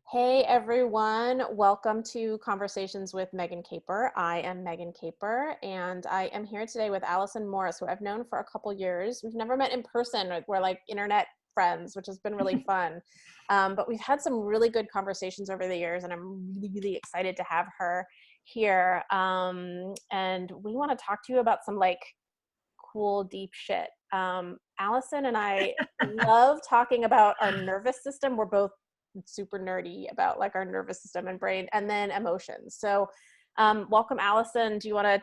Hey everyone, welcome to Conversations with Megan Caper. I am Megan Caper and I am here today with Alison Morris, who I've known for a couple years. We've never met in person, we're like internet friends, which has been really fun. But we've had some really good conversations over the years and I'm really excited to have her here. And we want to talk to you about some like cool, deep shit. Alison and I love talking about our nervous system. We're both super nerdy about like our nervous system and brain and then emotions. So welcome, Alison. Do you want to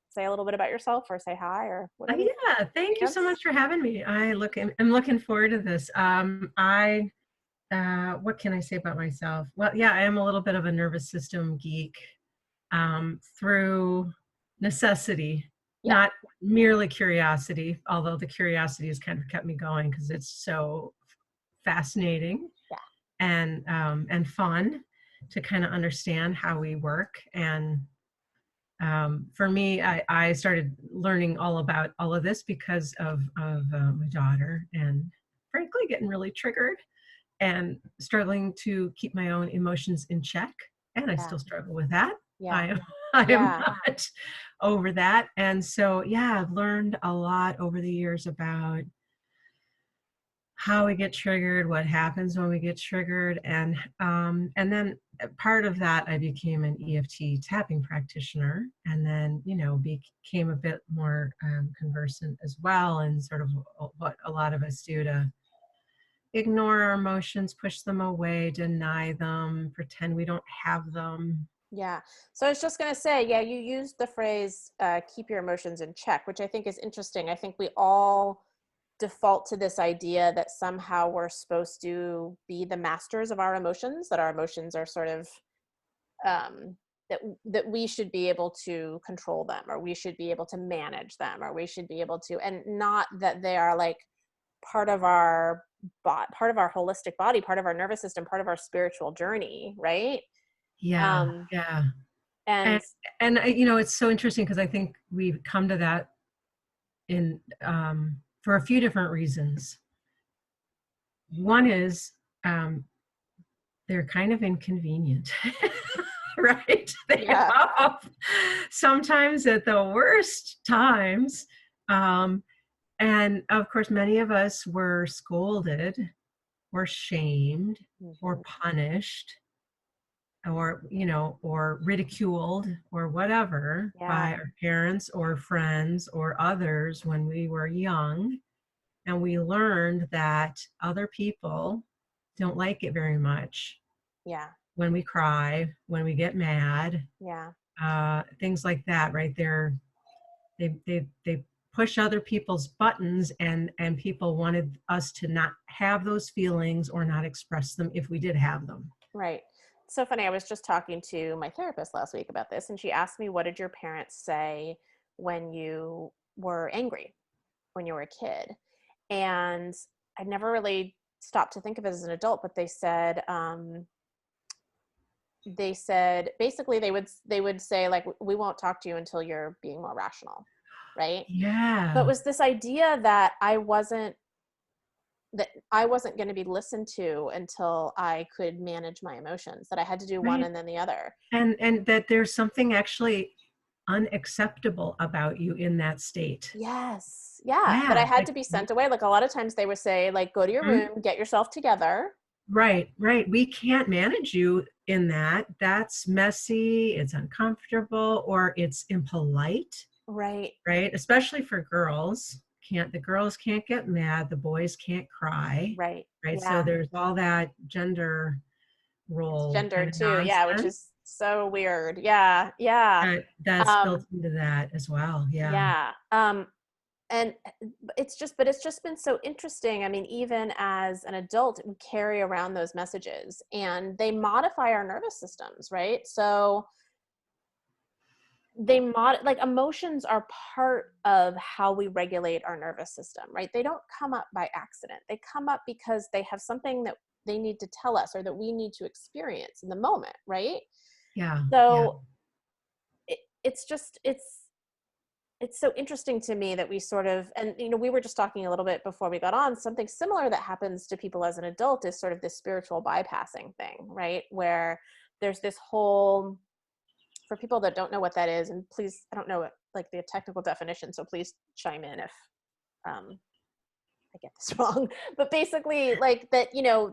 say a little bit about yourself or say hi or whatever? Yeah, thank you so much for having me. I'm looking forward to this. What can I say about myself? Well, yeah, I am a little bit of a nervous system geek through necessity, Yeah, not merely curiosity, although the curiosity has kind of kept me going because it's so fascinating yeah, and fun to kind of understand how we work. And for me, I started learning all about all of this because of my daughter, and frankly, getting really triggered and struggling to keep my own emotions in check. And I yeah, still struggle with that. yeah, I am I am yeah, not over that. And so, yeah, I've learned a lot over the years about how we get triggered, what happens when we get triggered, and then part of that I became an EFT tapping practitioner, and then became a bit more conversant as well, and sort of what a lot of us do to ignore our emotions, push them away, deny them, pretend we don't have them. yeah. So I was just going to say, yeah, you used the phrase keep your emotions in check, which I think is interesting. I think we all default to this idea that somehow we're supposed to be the masters of our emotions, that our emotions are sort of that we should be able to control them, or we should be able to manage them, or we should be able to, and not that they are like part of our part of our holistic body, part of our nervous system, part of our spiritual journey, right? Yeah, um yeah. and And it's so interesting because I think we've come to that in for a few different reasons. One is um, they're kind of inconvenient, right? They yeah, pop up sometimes at the worst times. Um, and of course, many of us were scolded or shamed or mhm, punished or ridiculed or whatever yeah, by our parents or friends or others when we were young. And we learned that other people don't like it very much yeah, when we cry, when we get mad, yeah, things like that, right? They push other people's buttons, and people wanted us to not have those feelings or not express them if we did have them. right. So funny, I was just talking to my therapist last week about this, and she asked me, what did your parents say when you were angry, when you were a kid? And I never really stopped to think of it as an adult, but they said basically they would say like, we won't talk to you until you're being more rational, right? But it Yeah, was this idea that I wasn't going to be listened to until I could manage my emotions, that I had to do one right. and then the other. And that there's something actually unacceptable about you in that state. Yes, yeah, that I Yeah, had like to be sent away. Like a lot of times they would say like, go to your mhm. room, get yourself together. Right, right. We can't manage you in that. That's messy, it's uncomfortable, or it's impolite, Right, right? Especially for girls. The girls can't get mad, the boys can't cry, right, right? So yeah. there's all that gender It's role kind gendered of too, yeah, which nonsense is so weird. Yeah, yeah. that's built Um, into that as well. Yeah. yeah. And it's just been so interesting. I mean, even as an adult, we carry around those messages and they modify our nervous systems, right? So like emotions are part of how we regulate our nervous system, right? They don't come up by accident. They come up because they have something that they need to tell us or that we need to experience in the moment, right? Yeah. Yeah. So it's just it's so interesting to me that we sort of, and we were just talking a little bit before we got on, something similar that happens to people as an adult is sort of this spiritual bypassing thing, right? Where there's this whole, for people that don't know what that is, and please, I don't know like the technical definition, so please chime in if um, I get this wrong, but basically like that,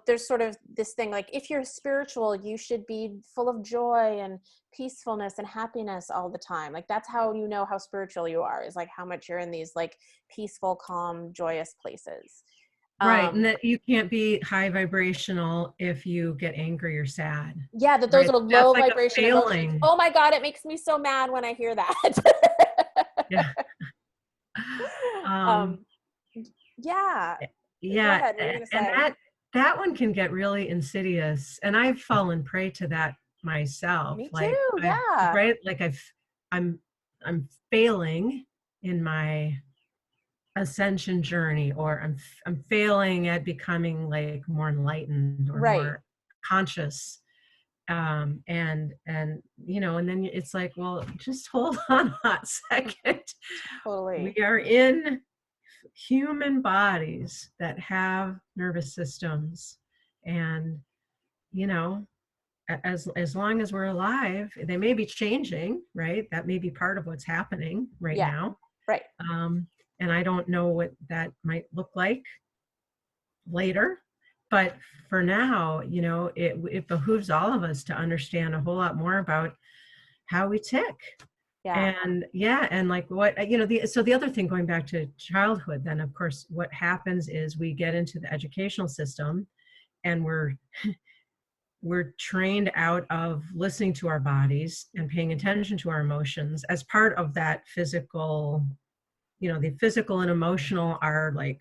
there's sort of this thing, like if you're spiritual, you should be full of joy and peacefulness and happiness all the time. Like that's how you know how spiritual you are, is like how much you're in these like peaceful, calm, joyous places. Right. And Um, that you can't be high vibrational if you get angry or sad. yeah, that those Right. are That's low like a vibration emotions. failing. Oh my God, it makes me so mad when I hear that. Yeah. Um, um, yeah, go yeah. ahead. What are you going to And say? that one can get really insidious. And I've fallen prey to that myself. Me Like too. I've Yeah. right, like I'm I'm failing in my ascension journey, or I'm failing at becoming like more enlightened or Right. more conscious. And and then it's like, well, just hold on a hot second. We Totally. are in human bodies that have nervous systems, and you know as long as we're alive, they may be changing, right? That may be part of what's happening right Yeah. now. Right. um, and I don't know what that might look like later. But for now, it behooves all of us to understand a whole lot more about how we tick. Yeah. And yeah, and like what, the other thing, going back to childhood, then of course, what happens is we get into the educational system, and we're trained out of listening to our bodies and paying attention to our emotions as part of that physical. The physical and emotional are like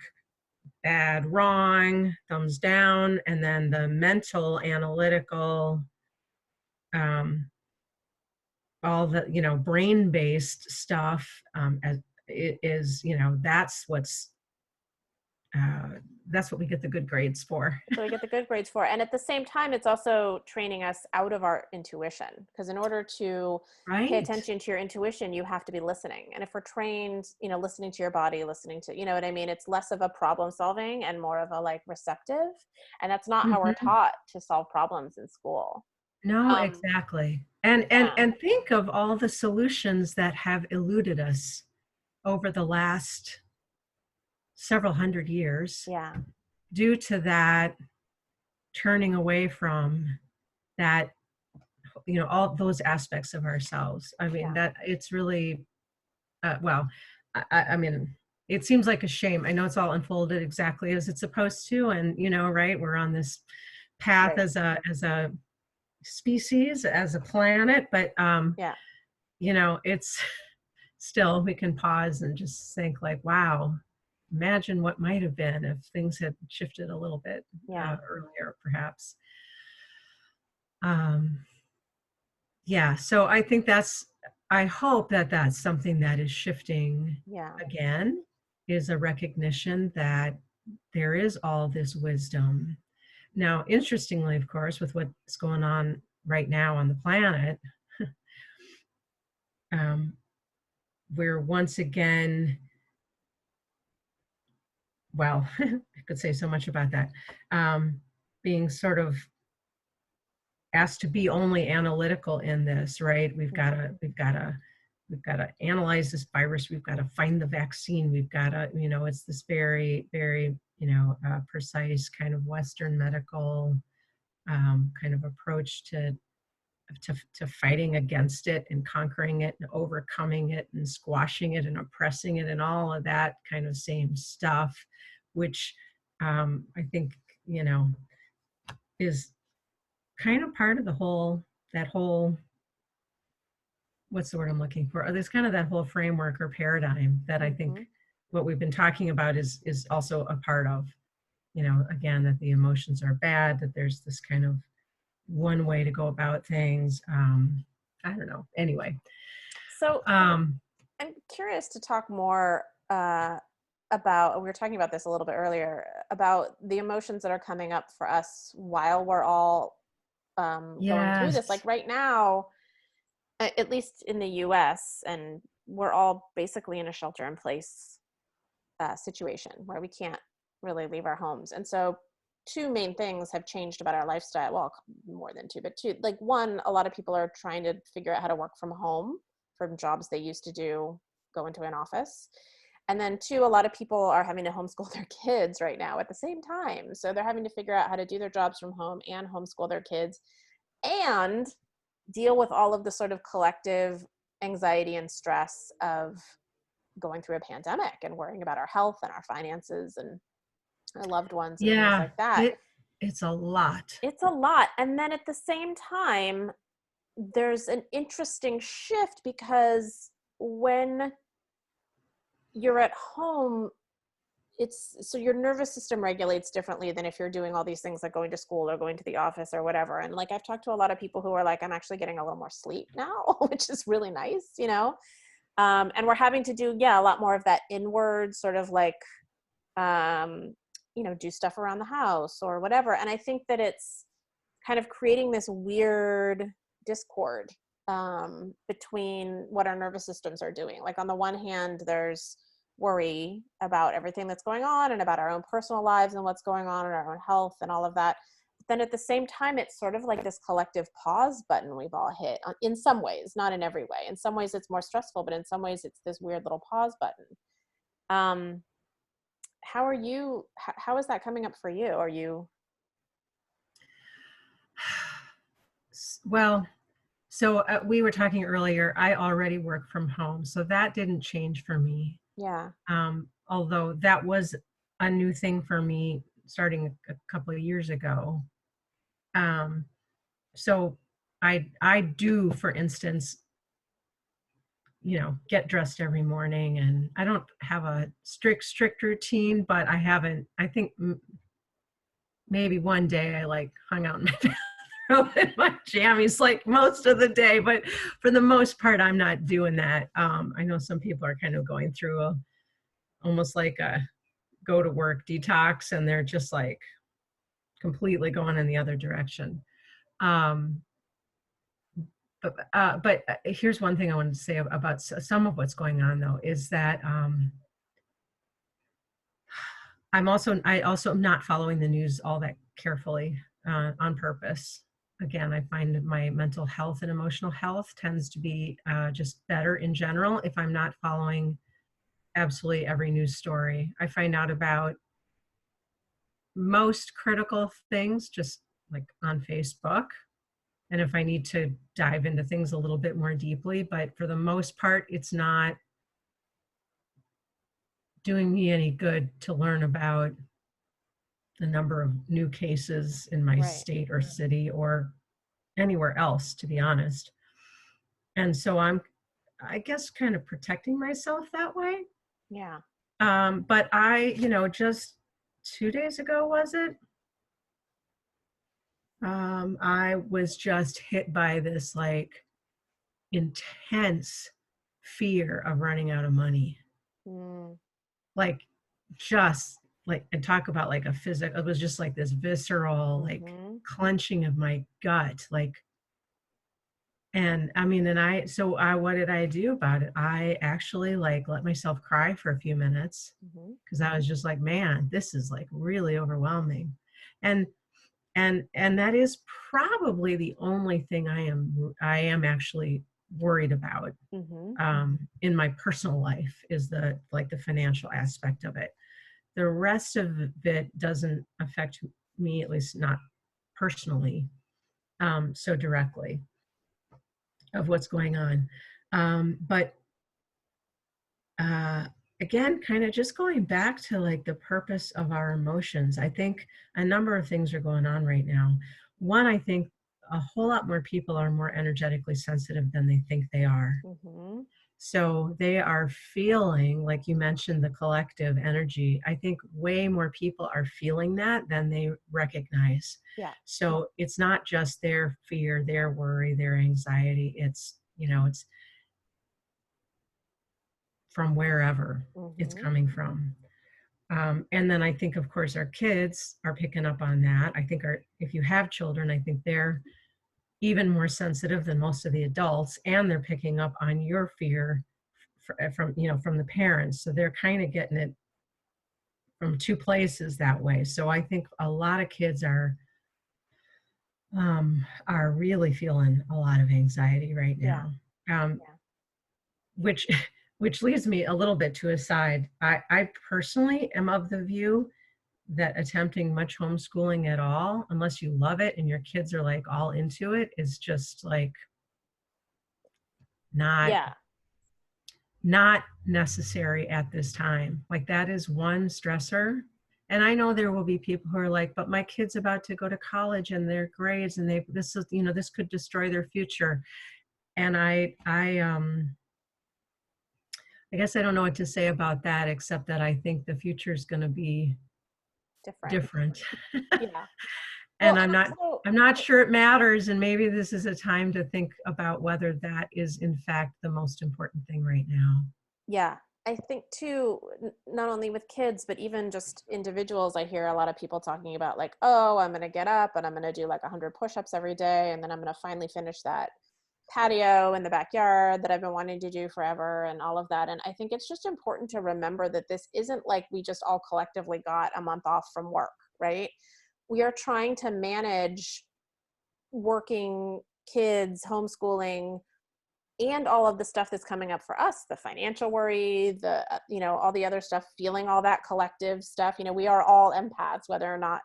bad, wrong, thumbs down, and then the mental, analytical, um, all the brain based stuff, as it is, uh, that's what we get the good grades for. So we get the good grades for. And at the same time, it's also training us out of our intuition. Because in order to pay Right. attention to your intuition, you have to be listening. And if we're trained, listening to your body, listening to, you know what I mean? It's less of a problem solving and more of a like receptive. And that's not how we're Hmm. taught to solve problems in school. No, Um, exactly. And yeah. think of all the solutions that have eluded us over the last several hundred years Yeah. due to that turning away from that, all those aspects of ourselves. I mean, Yeah. that it's really, well, I mean, it seems like a shame. I know it's all unfolded exactly as it's supposed to. And, right, we're on this path Right. as a species, as a planet, but, Yeah. it's still, we can pause and just think like, wow, imagine what might have been if things had shifted a little bit Yeah. earlier, perhaps. Um, yeah, so I hope that that's something that is shifting Yeah. again, is a recognition that there is all this wisdom. Now, interestingly, of course, with what's going on right now on the planet, um, we're once again, well, I could say so much about that, being sort of asked to be only analytical in this, right? Mhm. We've got to analyze this virus. We've got to find the vaccine. We've got to, it's this very, very, precise kind of Western medical kind of approach to fighting against it and conquering it and overcoming it and squashing it and oppressing it and all of that kind of same stuff, which I think, is kind of part of that whole, what's the word I'm looking for? There's kind of that whole framework or paradigm that I think Mhm. what we've been talking about is also a part of, again, that the emotions are bad, that there's this kind of one way to go about things. I don't know. Anyway, So um, I'm curious to talk more about, we were talking about this a little bit earlier, about the emotions that are coming up for us while we're all going through this. Like yes. right now, at least in the US and we're all basically in a shelter in place situation where we can't really leave our homes. And so two main things have changed about our lifestyle. Well, more than two, but two. Like one, a lot of people are trying to figure out how to work from home from jobs they used to do, go into an office. And then two, a lot of people are having to homeschool their kids right now at the same time. So they're having to figure out how to do their jobs from home and homeschool their kids and deal with all of the sort of collective anxiety and stress of going through a pandemic and worrying about our health and our finances and our loved ones and things Yeah, like that. it's a lot. It's a lot. And then at the same time, there's an interesting shift because when you're at home, it's so your nervous system regulates differently than if you're doing all these things like going to school or going to the office or whatever. And like I've talked to a lot of people who are like, I'm actually getting a little more sleep now, which is really nice, you know. And we're having to do, yeah, a lot more of that inward sort of like, you know, do stuff around the house or whatever. And I think that it's kind of creating this weird discord between what our nervous systems are doing. Like on the one hand, there's worry about everything that's going on and about our own personal lives and what's going on in our own health and all of that. But then at the same time, it's sort of like this collective pause button we've all hit in some ways, not in every way. In some ways it's more stressful, but in some ways it's this weird little pause button. How are you, how is that coming up for you? Are you? Well, so we were talking earlier, I already work from home, so that didn't change for me. Yeah. Although that was a new thing for me starting a couple of years ago. So I do, for instance, get dressed every morning, and I don't have a strict routine, but I think maybe one day I like hung out in my bathroom in my jammies like most of the day, but for the most part, I'm not doing that. I know some people are kind of going through almost like a go to work detox, and they're just like completely going in the other direction. But here's one thing I wanted to say about some of what's going on, though, is that I also am not following the news all that carefully on purpose. Again, I find my mental health and emotional health tends to be just better in general if I'm not following absolutely every news story. I find out about most critical things just like on Facebook. And if I need to dive into things a little bit more deeply, but for the most part, it's not doing me any good to learn about the number of new cases in my Right. state or city or anywhere else, to be honest. And so I guess, kind of protecting myself that way. Yeah. But just 2 days ago, was it? I was just hit by this like intense fear of running out of money. Mm. Like just like, and talk about like a physical, it was just like this visceral, like Mm-hmm. clenching of my gut. Like, and I mean, what did I do about it? I actually like let myself cry for a few minutes Mm-hmm. because I was just like, man, this is like really overwhelming. And that is probably the only thing I am actually worried about Mm-hmm. in my personal life is the financial aspect of it. The rest of it doesn't affect me, at least not personally, so directly of what's going on. But again, kind of just going back to like the purpose of our emotions. I think a number of things are going on right now. One, I think a whole lot more people are more energetically sensitive than they think they are. Mm-hmm. So they are feeling, like you mentioned, the collective energy. I think way more people are feeling that than they recognize. Yeah. So it's not just their fear, their worry, their anxiety. It's from wherever it's Mm-hmm. coming from. And then I think, of course, our kids are picking up on that. I think if you have children, I think they're even more sensitive than most of the adults, and they're picking up on your fear from, from the parents. So they're kind of getting it from two places that way. So I think a lot of kids are really feeling a lot of anxiety right Yeah. now. Um, Yeah. which which leads me a little bit to a side. I personally am of the view that attempting much homeschooling at all, unless you love it and your kids are like all into it, is just like not Yeah. not necessary at this time. Like that is one stressor. And I know there will be people who are like, but my kid's about to go to college and their grades and this is, this could destroy their future. And I guess I don't know what to say about that, except that I think the future is going to be Different. different. Yeah. Well, And and also, I'm not sure it matters. And maybe this is a time to think about whether that is in fact the most important thing right now. yeah, I think too, not only with kids, but even just individuals, I hear a lot of people talking about like, oh, I'm going to get up and I'm going to do like 100 push-ups every day. And then I'm going to finally finish that patio in the backyard that I've been wanting to do forever and all of that. And I think it's just important to remember that this isn't like we just all collectively got a month off from work, right? We are trying to manage working kids, homeschooling, and all of the stuff that's coming up for us, the financial worry, the all the other stuff, feeling all that collective stuff. We are all empaths, whether or not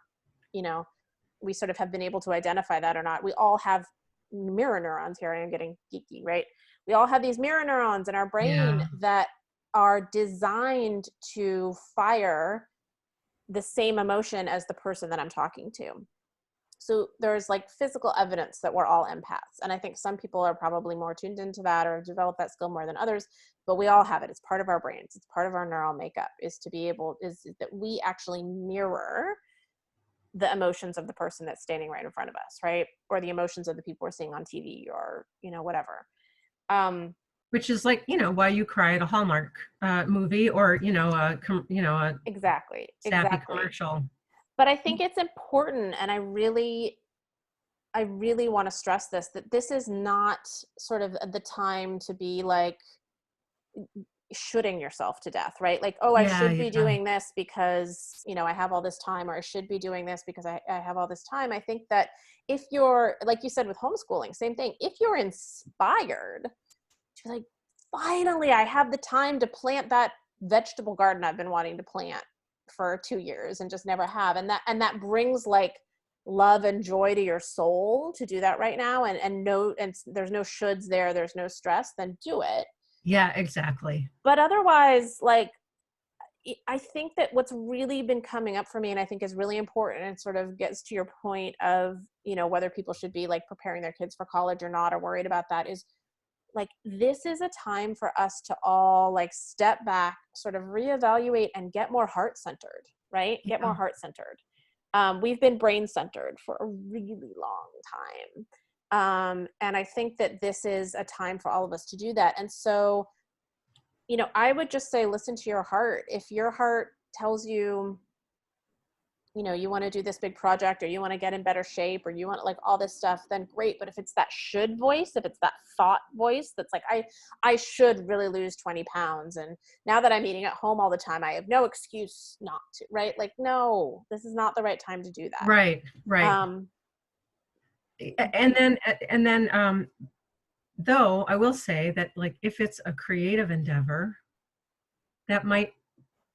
you know we sort of have been able to identify that or not. We all have mirror neurons. Here I am getting geeky, right? We all have these mirror neurons in our brain Yeah. that are designed to fire the same emotion as the person that I'm talking to. So there's like physical evidence that we're all empaths. And I think some people are probably more tuned into that or develop that skill more than others, but we all have it. It's part of our brains. It's part of our neural makeup is that we actually mirror the emotions of the person that's standing right in front of us, right? Or the emotions of the people we're seeing on TV or, whatever. Which is like, why you cry at a Hallmark movie or, a Exactly. sappy Exactly. commercial. But I think it's important, and I really want to stress this, that this is not sort of the time to be like shooting yourself to death, right? Like, oh, I Yeah, should be yeah. doing this because, I have all this time, or I should be doing this because I have all this time. I think that if you're, like you said, with homeschooling, same thing. If you're inspired to like, finally, I have the time to plant that vegetable garden I've been wanting to plant for 2 years and just never have. And that brings like love and joy to your soul to do that right now. And there's no shoulds there. There's no stress, then do it. Yeah, exactly. But otherwise, like, I think that what's really been coming up for me, and I think is really important, and sort of gets to your point of, whether people should be like preparing their kids for college or not, or worried about that, is like, this is a time for us to all like step back, sort of reevaluate and get more heart centered, right? Get more Yeah. heart centered. We've been brain centered for a really long time. And I think that this is a time for all of us to do that. And so, I would just say, listen to your heart. If your heart tells you, you want to do this big project, or you want to get in better shape, or you want like all this stuff, then great. But if it's that should voice, if it's that thought voice that's like, I should really lose 20 pounds. And now that I'm eating at home all the time, I have no excuse not to, right? Like, no, this is not the right time to do that. Right, right. Um, And then though I will say that like if it's a creative endeavor, that might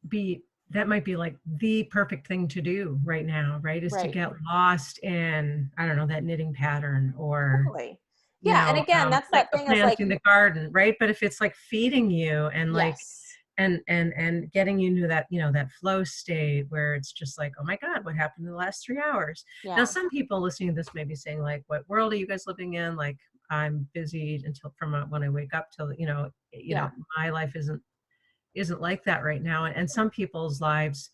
be like the perfect thing to do right now, right? Is to right. get lost in, I don't know, that knitting pattern or, Totally. Yeah. And again, that's like that the thing of like, planting the garden, right? But if it's like feeding you and like yes. and getting you into that, that flow state where it's just like, oh my God, what happened in the last 3 hours? Now, Yeah. some people listening to this may be saying like, what world are you guys living in? Like, I'm busy until when I wake up till, Yeah. my life isn't like that right now. And some people's lives,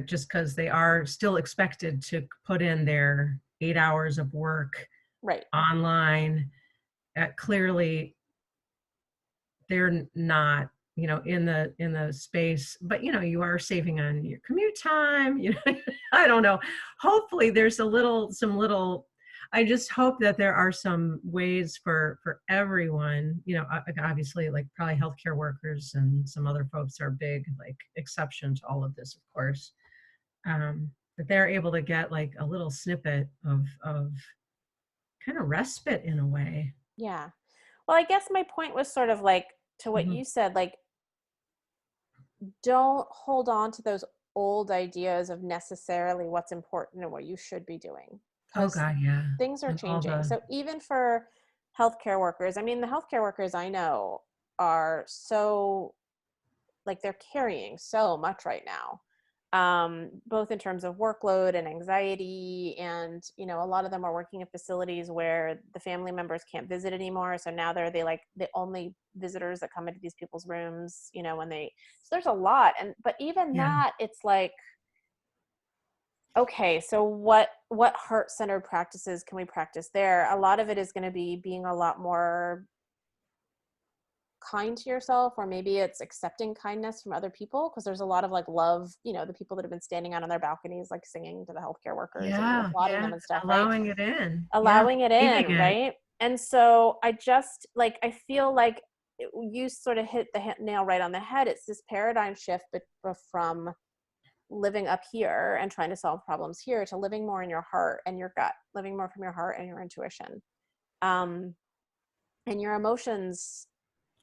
just because they are still expected to put in their 8 hours of work Right. online, clearly they're not, in the space, but you are saving on your commute time. I don't know. Hopefully there's some little I just hope that there are some ways for everyone, obviously like probably healthcare workers and some other folks are big like exception to all of this, of course. That they're able to get like a little snippet of kind of respite in a way. Yeah. Well, I guess my point was sort of like to what Mhm. you said, like, don't hold on to those old ideas of necessarily what's important and what you should be doing, Oh because God, yeah. things are And all changing. the So even for healthcare workers, I mean, the healthcare workers I know are so, like, they're carrying so much right now, both in terms of workload and anxiety. And a lot of them are working in facilities where the family members can't visit anymore, so now they're like the only visitors that come into these people's rooms, when they so there's a lot. And but even yeah. that, it's like, okay, so what heart-centered practices can we practice there? A lot of it is going to be being a lot more kind to yourself, or maybe it's accepting kindness from other people, because there's a lot of like love, the people that have been standing out on their balconies like singing to the healthcare workers and Yeah, applauding yeah. them and stuff, right? Allowing it in. Yeah. Allowing it Receiving in, it. right? And so I just like, I feel like you sort of hit the nail right on the head. It's this paradigm shift from living up here and trying to solve problems here to living more in your heart and your gut, living more from your heart and your intuition. um and your emotions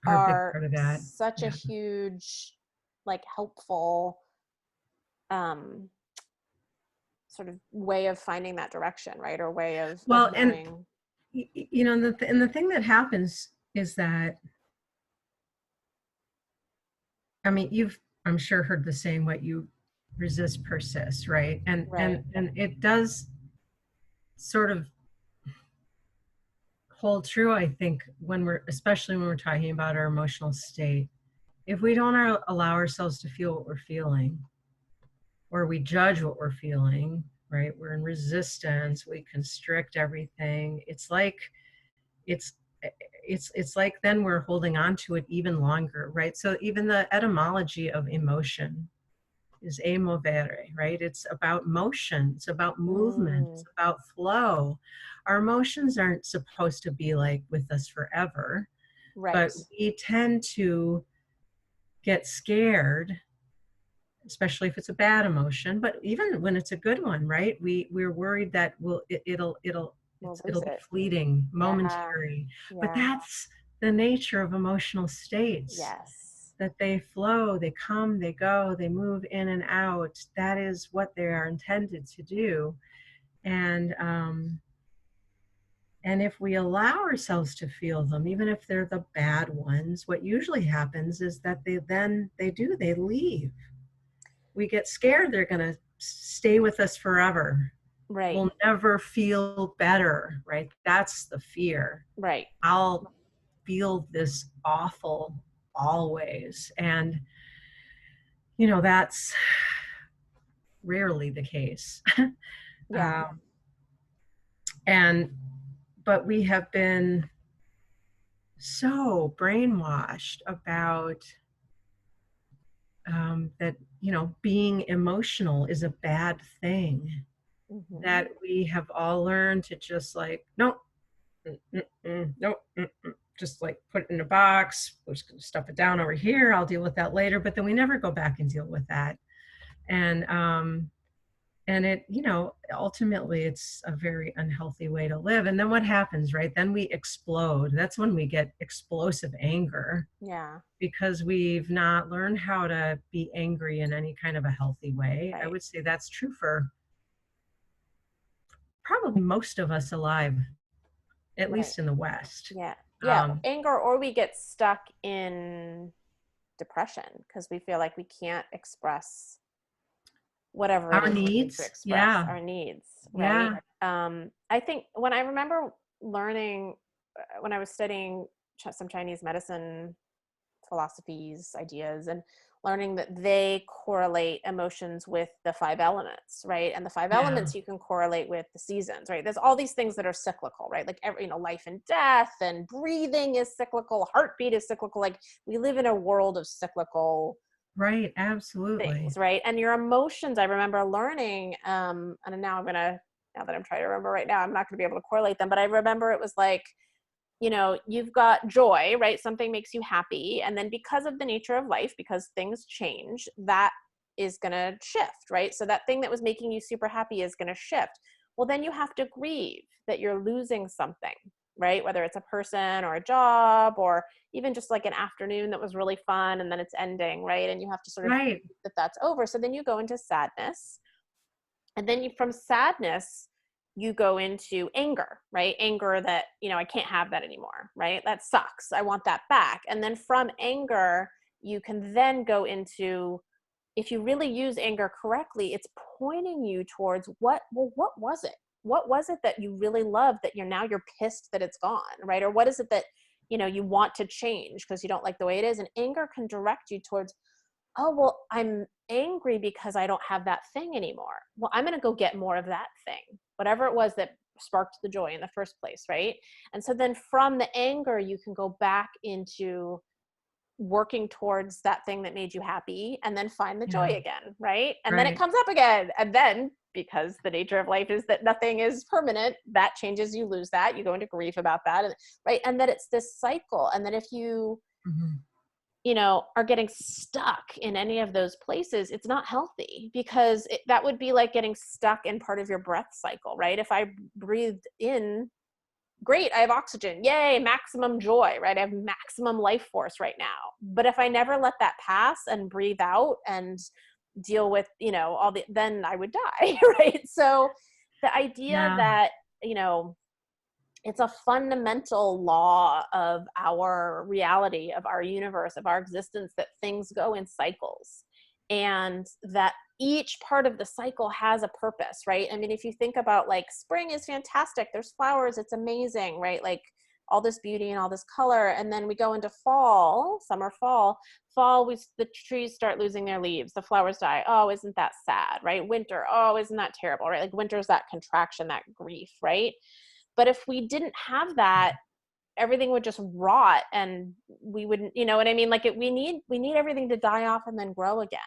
Are a big are part of that. such a Yeah. huge, like, helpful um sort of way of finding that direction, right? Or way of Well, and knowing. and the thing that happens is that, I mean, I'm sure heard the saying, what you resist persists, right? And Right. and and it does sort of hold true, I think, especially when we're talking about our emotional state. If we don't allow ourselves to feel what we're feeling, or we judge what we're feeling, right? We're in resistance, we constrict everything. It's it's like then we're holding on to it even longer, right? So even the etymology of emotion is e movere, right? It's about motion, it's about movement, it's Mm, about flow. Our emotions aren't supposed to be like with us forever, right. but we tend to get scared, especially if it's a bad emotion, but even when it's a good one, right? We're worried that We'll it'll lose be it. fleeting, Yeah. momentary. But Yeah. that's the nature of emotional states, Yes. that they flow, they come, they go, they move in and out. That is what they are intended to do. And and if we allow ourselves to feel them, even if they're the bad ones, what usually happens is that they leave. We get scared they're going to stay with us forever. Right. We'll never feel better, right? That's the fear. Right. I'll feel this awful always. And, that's rarely the case. Yeah. um, and, but we have been so brainwashed about that, being emotional is a bad thing, Hmm. that we have all learned to just like, no, no, just like put it in a box, we're just going to stuff it down over here, I'll deal with that later. But then we never go back and deal with that. And it, ultimately it's a very unhealthy way to live. And then what happens, right? Then we explode. That's when we get explosive anger, Yeah. because we've not learned how to be angry in any kind of a healthy way. I Right. would say that's true for probably most of us alive, at Right. least in the West. Yeah. Yeah. Um, Anger, or we get stuck in depression because we feel like we can't express whatever it our is we need to needs, express, yeah, our needs, right? yeah, I think when I remember learning, when I was studying some Chinese medicine philosophies, ideas, and learning that they correlate emotions with the five elements, right? And the five yeah, elements you can correlate with the seasons, right? There's all these things that are cyclical, right? Like every, life and death, and breathing is cyclical, heartbeat is cyclical. Like we live in a world of cyclical right, absolutely. things, right? And your emotions, I remember learning, and now I'm gonna now that I'm trying to remember right now, I'm not going to be able to correlate them, but I remember it was like, you've got joy, right? Something makes you happy. And then because of the nature of life, because things change, that is going to shift, right? So that thing that was making you super happy is going to shift. Well, then you have to grieve that you're losing something, right? Whether it's a person or a job, or even just like an afternoon that was really fun and then it's ending, right? And you have to sort of Right. that that's over. So then you go into sadness. And then from sadness, you go into anger, right? Anger that, I can't have that anymore, right? That sucks. I want that back. And then from anger, you can then go into, if you really use anger correctly, it's pointing you towards what was it? What was it that you really loved that you're pissed that it's gone, right? Or what is it that, you want to change because you don't like the way it is? And anger can direct you towards, oh, well, I'm angry because I don't have that thing anymore. Well, I'm going to go get more of that thing, whatever it was that sparked the joy in the first place, right? And so then from the anger, you can go back into working towards that thing that made you happy and then find the joy Yeah. again, right? And then it Right. comes up again. And then because the nature of life is that nothing is permanent, that changes, you lose that, you go into grief about that, right? And that it's this cycle. And then if you Mhm. are getting stuck in any of those places, it's not healthy because that would be like getting stuck in part of your breath cycle, right? If I breathed in, great, I have oxygen, yay, maximum joy, right? I have maximum life force right now. But if I never let that pass and breathe out and deal with, then I would die, right? So the idea Yeah. that, you know, it's a fundamental law of our reality, of our universe, of our existence, that things go in cycles and that each part of the cycle has a purpose, right? I mean, if you think about like spring is fantastic, there's flowers, it's amazing, right? Like all this beauty and all this color. And then we go into fall, summer, fall, the trees start losing their leaves, the flowers die. Oh, isn't that sad, right? Winter, oh, isn't that terrible, right? Like winter's that contraction, that grief, right? But if we didn't have that, everything would just rot and we wouldn't, you know what I mean? Like we need everything to die off and then grow again.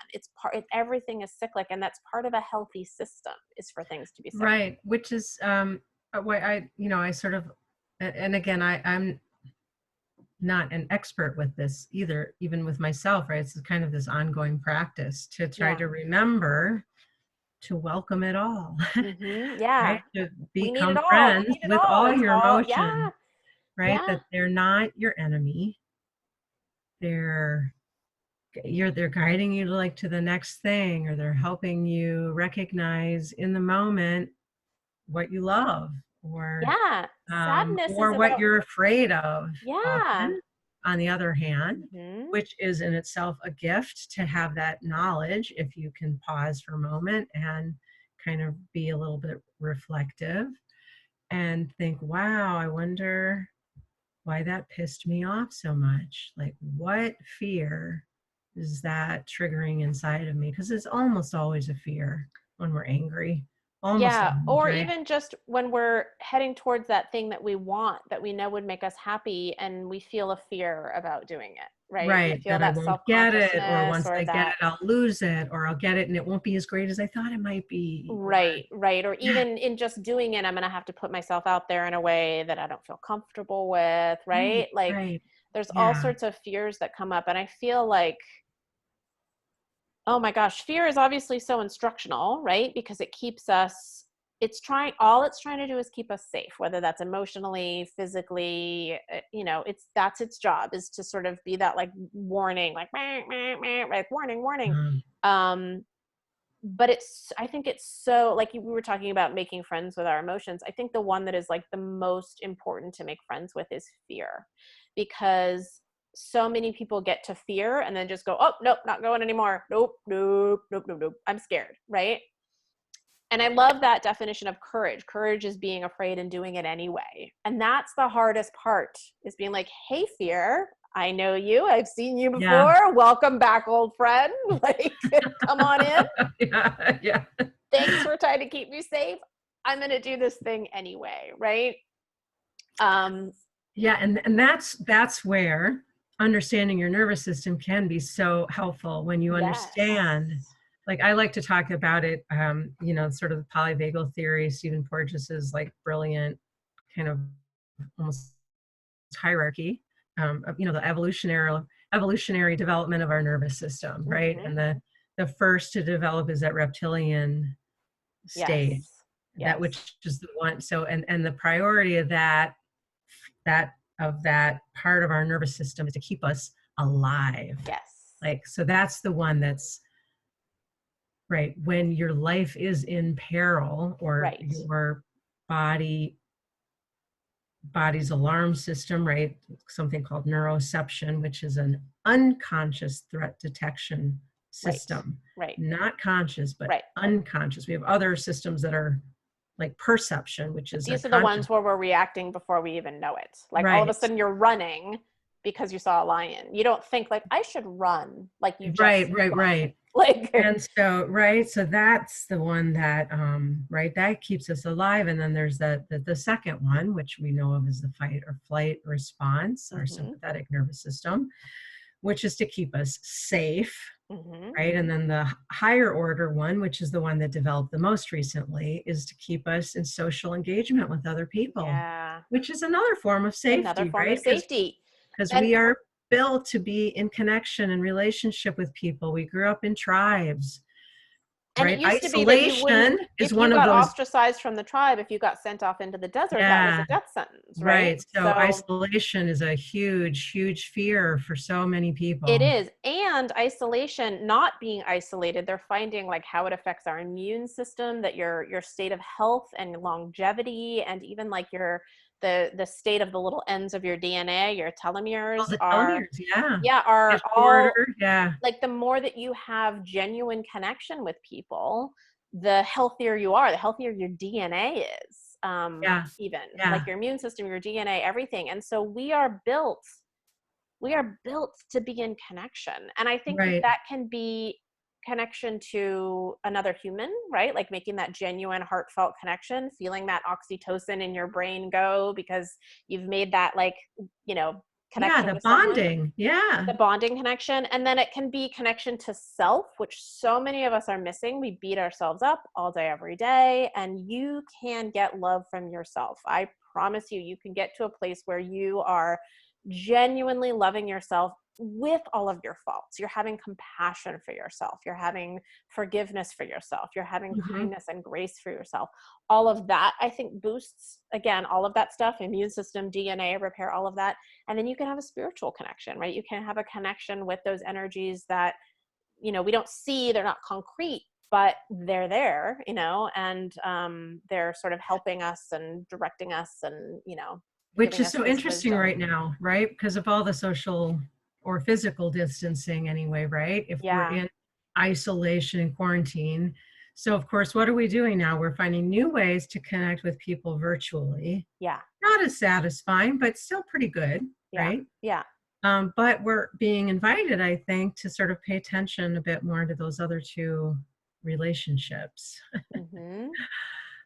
Everything is cyclic, and that's part of a healthy system, is for things to be cyclic. Right. Which is why I sort of, and again, I'm not an expert with this either, even with myself, right? It's kind of this ongoing practice to try Yeah. to remember to welcome it all, Yeah. right? To We need it become all. We friends need it with all. all It's your all, emotions, yeah. right? Yeah. That they're not your enemy. They're they're guiding you to like to the next thing, or they're helping you recognize in the moment what you love, Yeah. Sadness is or what about, you're afraid of yeah. often, on the other hand, hmm which is in itself a gift to have that knowledge if you can pause for a moment and kind of be a little bit reflective and think, wow, I wonder why that pissed me off so much. Like, what fear is that triggering inside of me? Because it's almost always a fear when we're angry. Almost Yeah, always, or right? even just when we're heading towards that thing that we want, that we know would make us happy, and we feel a fear about doing it, right? We Right, feel that I that won't get it, or self-consciousness, once or I get that, it, I'll lose it, or I'll get it and it won't be as great as I thought it might be, or right. Or yeah, even in just doing it, I'm gonna have to put myself out there in a way that I don't feel comfortable with, right? right, Like right. there's all Yeah, sorts of fears that come up, and I feel like, oh my gosh, fear is obviously so instructional, right? Because it keeps us, all it's trying to do is keep us safe, whether that's emotionally, physically, that's its job, is to sort of be that like warning, like meh, meh, meh, like warning. um, Um, but I think it's so, like we were talking about making friends with our emotions. I think the one that is like the most important to make friends with is fear, because so many people get to fear and then just go, oh, nope, not going anymore. Nope. I'm scared, right? And I love that definition of courage. Courage is being afraid and doing it anyway. And that's the hardest part, is being like, hey, fear, I know you. I've seen you yeah. before. Welcome back, old friend. Like, come on in. Yeah, yeah. Thanks for trying to keep me safe. I'm going to do this thing anyway, right? Um, Yeah, and that's where understanding your nervous system can be so helpful, when you yes. understand like I like to talk about it, sort of the polyvagal theory. Stephen Porges's like brilliant kind of almost hierarchy of, the evolutionary development of our nervous system, right? Hmm. And the first to develop is that reptilian stage, Yes. that Yes. which is the one. So and the priority of that that part of our nervous system is to keep us alive. Yes. Like, so that's the one that's right when your life is in peril, or Right. your body body's alarm system, right? Something called neuroception, which is an unconscious threat detection Right. system. Right. Not conscious, but Right. unconscious. We have other systems that are like perception, which But is a these are the conscious. ones where we're reacting before we even know it. Like all of a Right. sudden you're running because you saw a lion. You don't think like I should run, like you just run. Right. Like And so, right, so that's the one that, right, that keeps us alive. And then there's the second one, which we know of as the fight or flight response, our mhm. sympathetic nervous system, which is to keep us safe, Mhm. right? And then the higher order one, which is the one that developed the most recently, is to keep us in social engagement with other people, Yeah. which is another form of Another safety, form of right? Because safety. And we are built to be in connection and relationship with people. We grew up in tribes, it right? used to be that you wouldn't, Isolation is if you one of got those. ostracized from the tribe, if you got sent off into the desert, that was a Yeah, death sentence, right? right. So So isolation is a huge fear for so many it people. is. And isolation, not being isolated, they're finding like how it affects our immune system, that your state of health and longevity, and even like the state of the little ends of your DNA, your Oh, telomeres the are, telomeres, yeah. yeah, Get are shorter, all yeah, like the more that you have genuine connection with people, the healthier you are, the healthier your DNA is. yeah, Even like yeah, your immune system, your DNA, everything. And so we are built to be in connection, and I think that right. that can be connection to another human, right? Like making that genuine heartfelt connection, feeling that oxytocin in your brain go because you've made that, like, you know Yeah, connection the with someone, bonding, yeah. the bonding connection. And then it can be connection to self, which so many of us are missing. We beat ourselves up all day every day, and you can get love from yourself. I promise you, you can get to a place where you are genuinely loving yourself with all of your faults. You're having compassion for yourself, you're having forgiveness for yourself, you're having Hmm. kindness and grace for yourself. All of that, I think, boosts, again, all of that stuff, immune system, DNA repair, all of that. And then you can have a spiritual connection, right? You can have a connection with those energies that, we don't see, they're not concrete, but they're there, and they're sort of helping us and directing us and, Which giving is us so this interesting wisdom. right now, right? Because of all the social or physical distancing anyway, right? If we're Yeah. in isolation and quarantine. So of course, what are we doing now? We're finding new ways to connect with people virtually. Yeah. Not as satisfying, but still pretty good, Yeah. right? Yeah. But we're being invited, I think, to sort of pay attention a bit more to those other two relationships,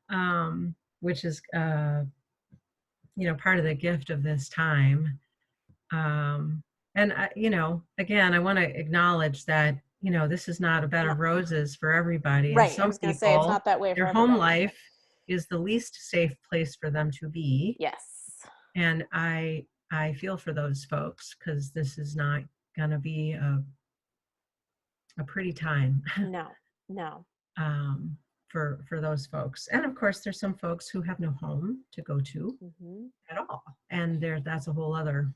Hmm. which is, part of the gift of this time. And, again, I want to acknowledge that, this is not a bed No. of roses for everybody. And Right. I some was going to say it's people, not that way their for home everybody. life is the least safe place for them to be. Yes. And I feel for those folks because this is not going to be a pretty time No. No. um, for those folks. And of course, there's some folks who have no home to go to Hmm. at all, and that's a whole other,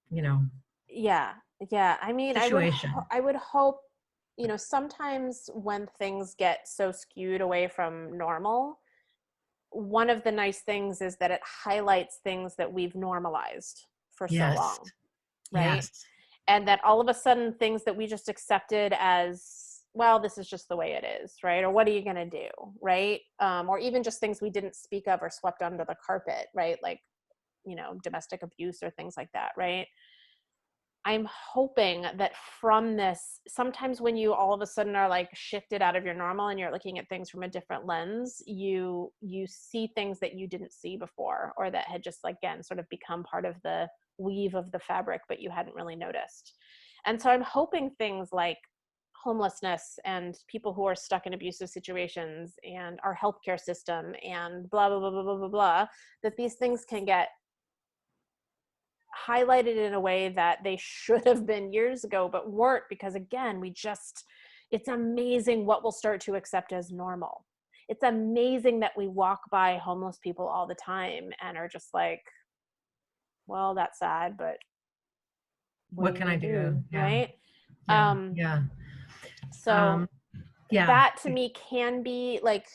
you know, Yeah. Yeah. I mean, situation. I would hope, sometimes when things get so skewed away from normal, one of the nice things is that it highlights things that we've normalized for so Yes, long, right? yes, And that all of a sudden things that we just accepted as, well, this is just the way it is, right? Or what are you going to do, right? Or even just things we didn't speak of or swept under the carpet, right? Like, domestic abuse or things like that, right? I'm hoping that from this, sometimes when you all of a sudden are like shifted out of your normal and you're looking at things from a different lens, you see things that you didn't see before, or that had just, like, again, sort of become part of the weave of the fabric, but you hadn't really noticed. And so I'm hoping things like homelessness and people who are stuck in abusive situations and our healthcare system and blah, blah, blah, blah, blah, blah, blah, that these things can get highlighted in a way that they should have been years ago, but weren't, because again, it's amazing what we'll start to accept as normal. It's amazing that we walk by homeless people all the time and are just like, well, that's sad, but what are What you can I going to do? do? Yeah. Right. Yeah. Um, Yeah. so Yeah. that to me can be like,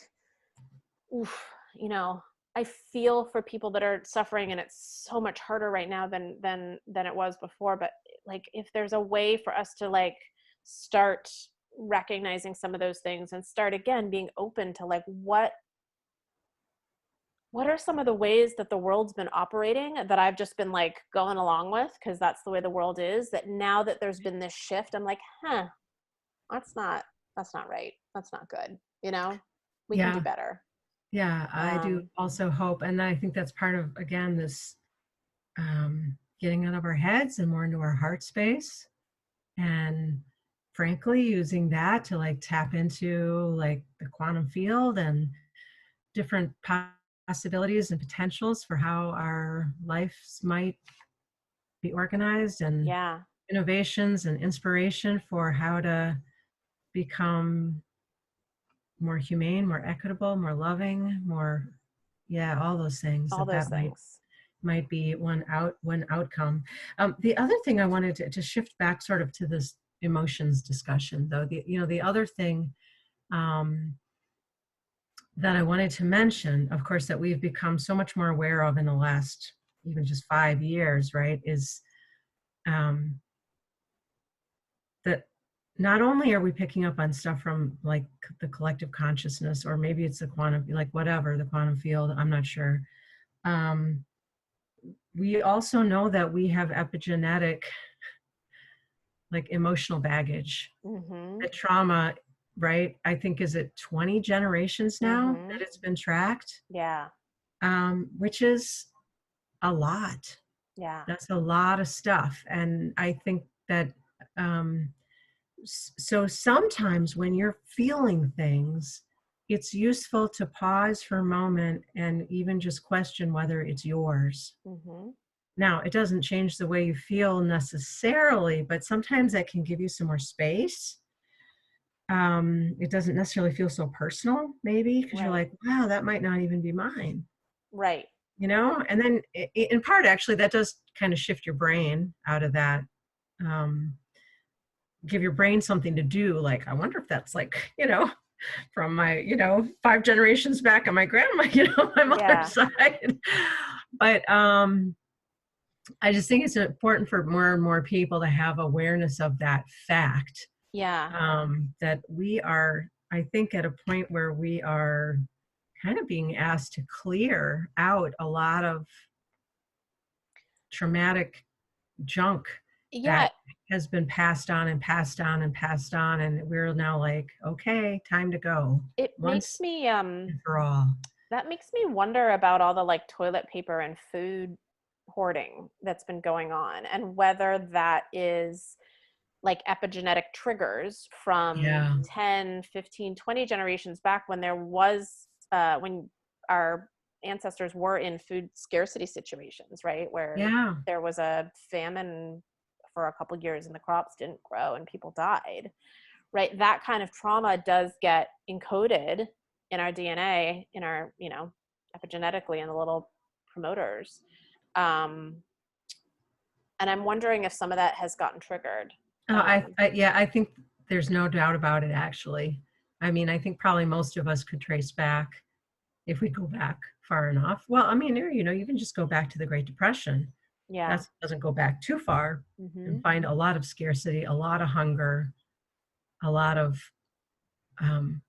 oof, you know, I feel for people that are suffering, and it's so much harder right now than it was before. But like, if there's a way for us to like start recognizing some of those things and start again being open to like what are some of the ways that the world's been operating that I've just been like going along with because that's the way the world is, that now that there's been this shift, I'm like, that's not right. That's not good. You know, we can do Yeah. better. Yeah. I do Um, also hope. And I think that's part of, again, this getting out of our heads and more into our heart space. And frankly, using that to like tap into like the quantum field and different possibilities and potentials for how our lives might be organized, and yeah, innovations and inspiration for how to become more humane, more equitable, more loving, more, yeah, all those things all those that things. might be one outcome. The other thing I wanted to shift back sort of to this emotions discussion, though, the other thing um, that I wanted to mention, of course, that we've become so much more aware of in the last even just 5 years, right, is um, that not only are we picking up on stuff from like the collective consciousness, or maybe it's the quantum, like whatever, the quantum field, I'm not sure. Um, we also know that we have epigenetic, like emotional baggage. Mm-hmm. The trauma, right? I think, is it 20 generations now Mm-hmm. that it's been tracked, Yeah. which is a lot. Yeah. That's a lot of stuff. And I think that um, so sometimes when you're feeling things, it's useful to pause for a moment and even just question whether it's yours. Mm-hmm. Now, it doesn't change the way you feel necessarily, but sometimes that can give you some more space. It doesn't necessarily feel so personal, maybe, because you're Right. like, wow, that might not even be mine, Right. And then in part, actually, that does kind of shift your brain out of that, um, give your brain something to do. Like, I wonder if that's like, from my, 5 generations back on my grandma, my mother's Yeah. side. But I just think it's important for more and more people to have awareness of that fact, Yeah. that we are, I think, at a point where we are kind of being asked to clear out a lot of traumatic junk Yeah. that has been passed on and passed on and passed on. And we're now like, okay, time to go It makes once me and for all. that makes me wonder about all the like toilet paper and food hoarding that's been going on, and whether that is like epigenetic triggers from Yeah. 10, 15, 20 generations back, when there was when our ancestors were in food scarcity situations, right, where Yeah. there was a famine for a couple years and the crops didn't grow and people died, right? That kind of trauma does get encoded in our DNA, in our, epigenetically in the little promoters. Um, and I'm wondering if some of that has gotten triggered. Yeah, I think there's no doubt about it, actually. I mean, I think probably most of us could trace back, if we go back far enough. Well, I mean, you can just go back to the Great Depression. Yeah. That doesn't go back too far, Mm-hmm. and find a lot of scarcity, a lot of hunger, a lot of um,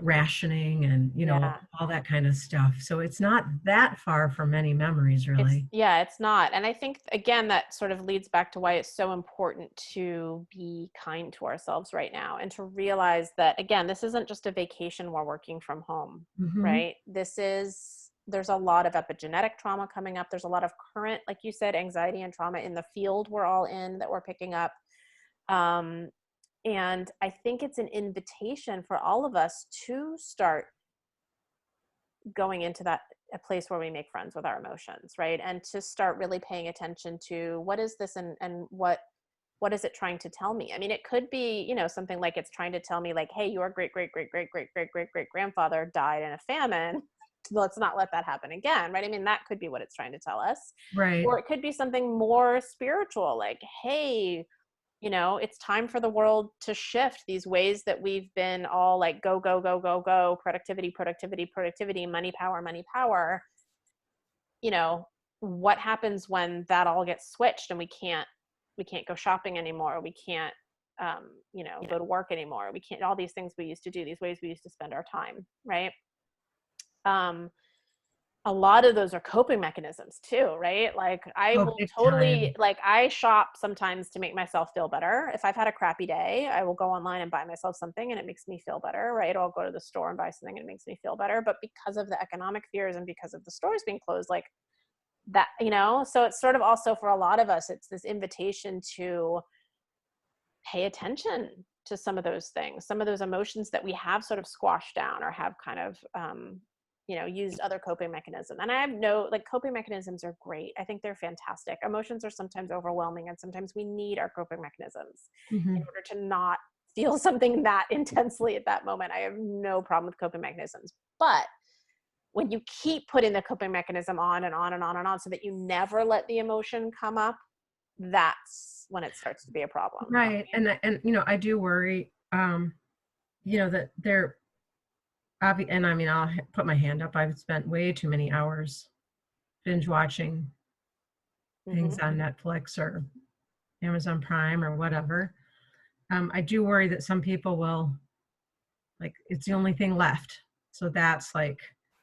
rationing, and Yeah. all that kind of stuff. So it's not that far from any memories, really. It's not. And I think again that sort of leads back to why it's so important to be kind to ourselves right now, and to realize that again, this isn't just a vacation while working from home, Hmm. right? There's a lot of epigenetic trauma coming up. There's a lot of current, like you said, anxiety and trauma in the field we're all in that we're picking up. Um, And I think it's an invitation for all of us to start going into that a place where we make friends with our emotions, right? And to start really paying attention to what is this, and what is it trying to tell me? I mean, it could be, something like it's trying to tell me like, hey, your great great great great great great great great grandfather died in a famine. Let's not let that happen again, right? I mean, that could be what it's trying to tell us. Right. Or it could be something more spiritual, like, hey, it's time for the world to shift these ways that we've been all like go go go go go, productivity productivity productivity, money power money power. you know what happens when that all gets switched and we can't go shopping anymore, we can't go to work anymore, we can't, all these things we used to do, these ways we used to spend our time, right? um a lot of those are coping mechanisms too, right? Like I Oh, will big totally, time. like I shop sometimes to make myself feel better. If I've had a crappy day, I will go online and buy myself something and it makes me feel better, right? Or I'll go to the store and buy something and it makes me feel better. But because of the economic fears and because of the stores being closed, like that, so it's sort of also for a lot of us, it's this invitation to pay attention to some of those things, some of those emotions that we have sort of squashed down or have kind of used other coping mechanism. And I have no, like, coping mechanisms are great, I think they're fantastic. Emotions are sometimes overwhelming and sometimes we need our coping mechanisms in Hmm. order to not feel something that intensely at that moment. I have no problem with coping mechanisms, but when you keep putting the coping mechanism on and on and on and on so that you never let the emotion come up, that's when it starts to be a problem. Right. And I do worry, that there, and I mean, put my hand up. I've spent way too many hours binge watching things Hmm. on Netflix or Amazon Prime or whatever. I do worry that some people will, like, it's the only thing left. So that's like,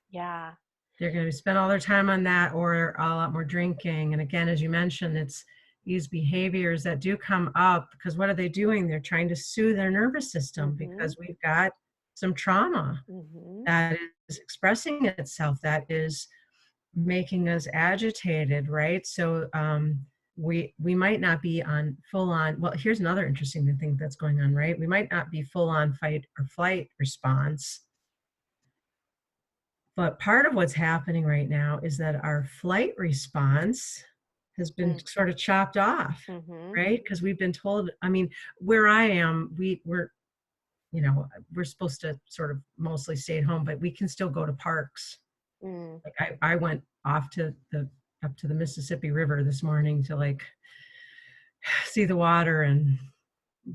Yeah. they're going to spend all their time on that, or a lot more drinking. And again, as you mentioned, it's these behaviors that do come up because what are they doing? They're trying to soothe their nervous system Hmm. because we've got some trauma Hmm. that is expressing itself, that is making us agitated, right? So we might not be on full on. Well, here's another interesting thing that's going on, right? We might not be full on fight or flight response, but part of what's happening right now is that our flight response has been sort of chopped off, Hmm. right? Because we've been told, I mean, where I am, we're supposed to sort of mostly stay at home, but we can still go to parks. Mm. Like I went off to the up to the Mississippi River this morning to like see the water and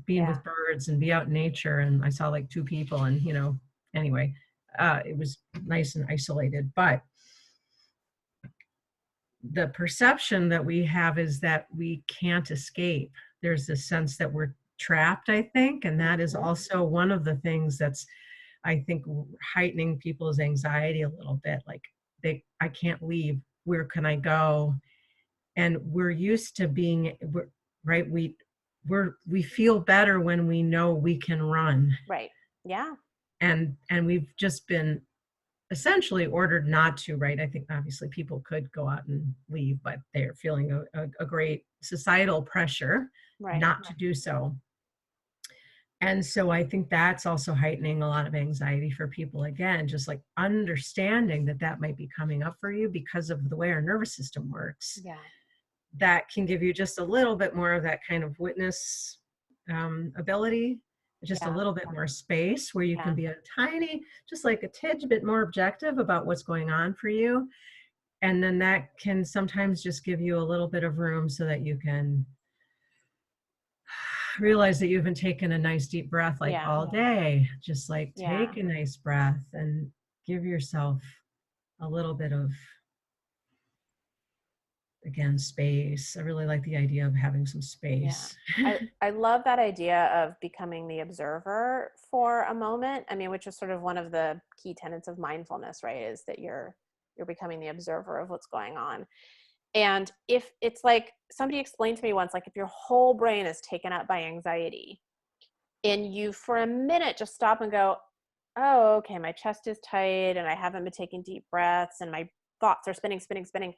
being Yeah. with birds and be out in nature. And I saw like two people and, anyway, it was nice and isolated. But the perception that we have is that we can't escape. There's this sense that we're trapped, I think. And that is Hmm. also one of the things that's, I think, heightening people's anxiety a little bit. Like I can't leave. Where can I go? And we're used to being, right. We feel better when we know we can run, Right. Yeah. and we've just been essentially ordered not to, right? I think obviously people could go out and leave, but they're feeling a great societal pressure Right. not to do so. And so I think that's also heightening a lot of anxiety for people, again, just like understanding that that might be coming up for you because of the way our nervous system works. Yeah. That can give you just a little bit more of that kind of witness ability, just a Yeah. little bit more space where you can Yeah. be a tiny, just like a tidge bit more objective about what's going on for you. And then that can sometimes just give you a little bit of room so that you can realize that you haven't taken a nice deep breath like Yeah. all day. Just like Yeah. take a nice breath and give yourself a little bit of, again, space. I really like the idea of having some Yeah. space. I love that idea of becoming the observer for a moment. I mean, which is sort of one of the key tenets of mindfulness, right? Is that you're becoming the observer of what's going on. And if it's like somebody explained to me once, like if your whole brain is taken up by anxiety and you for a minute just stop and go, oh, okay, my chest is tight and I haven't been taking deep breaths and my thoughts are spinning, spinning, spinning.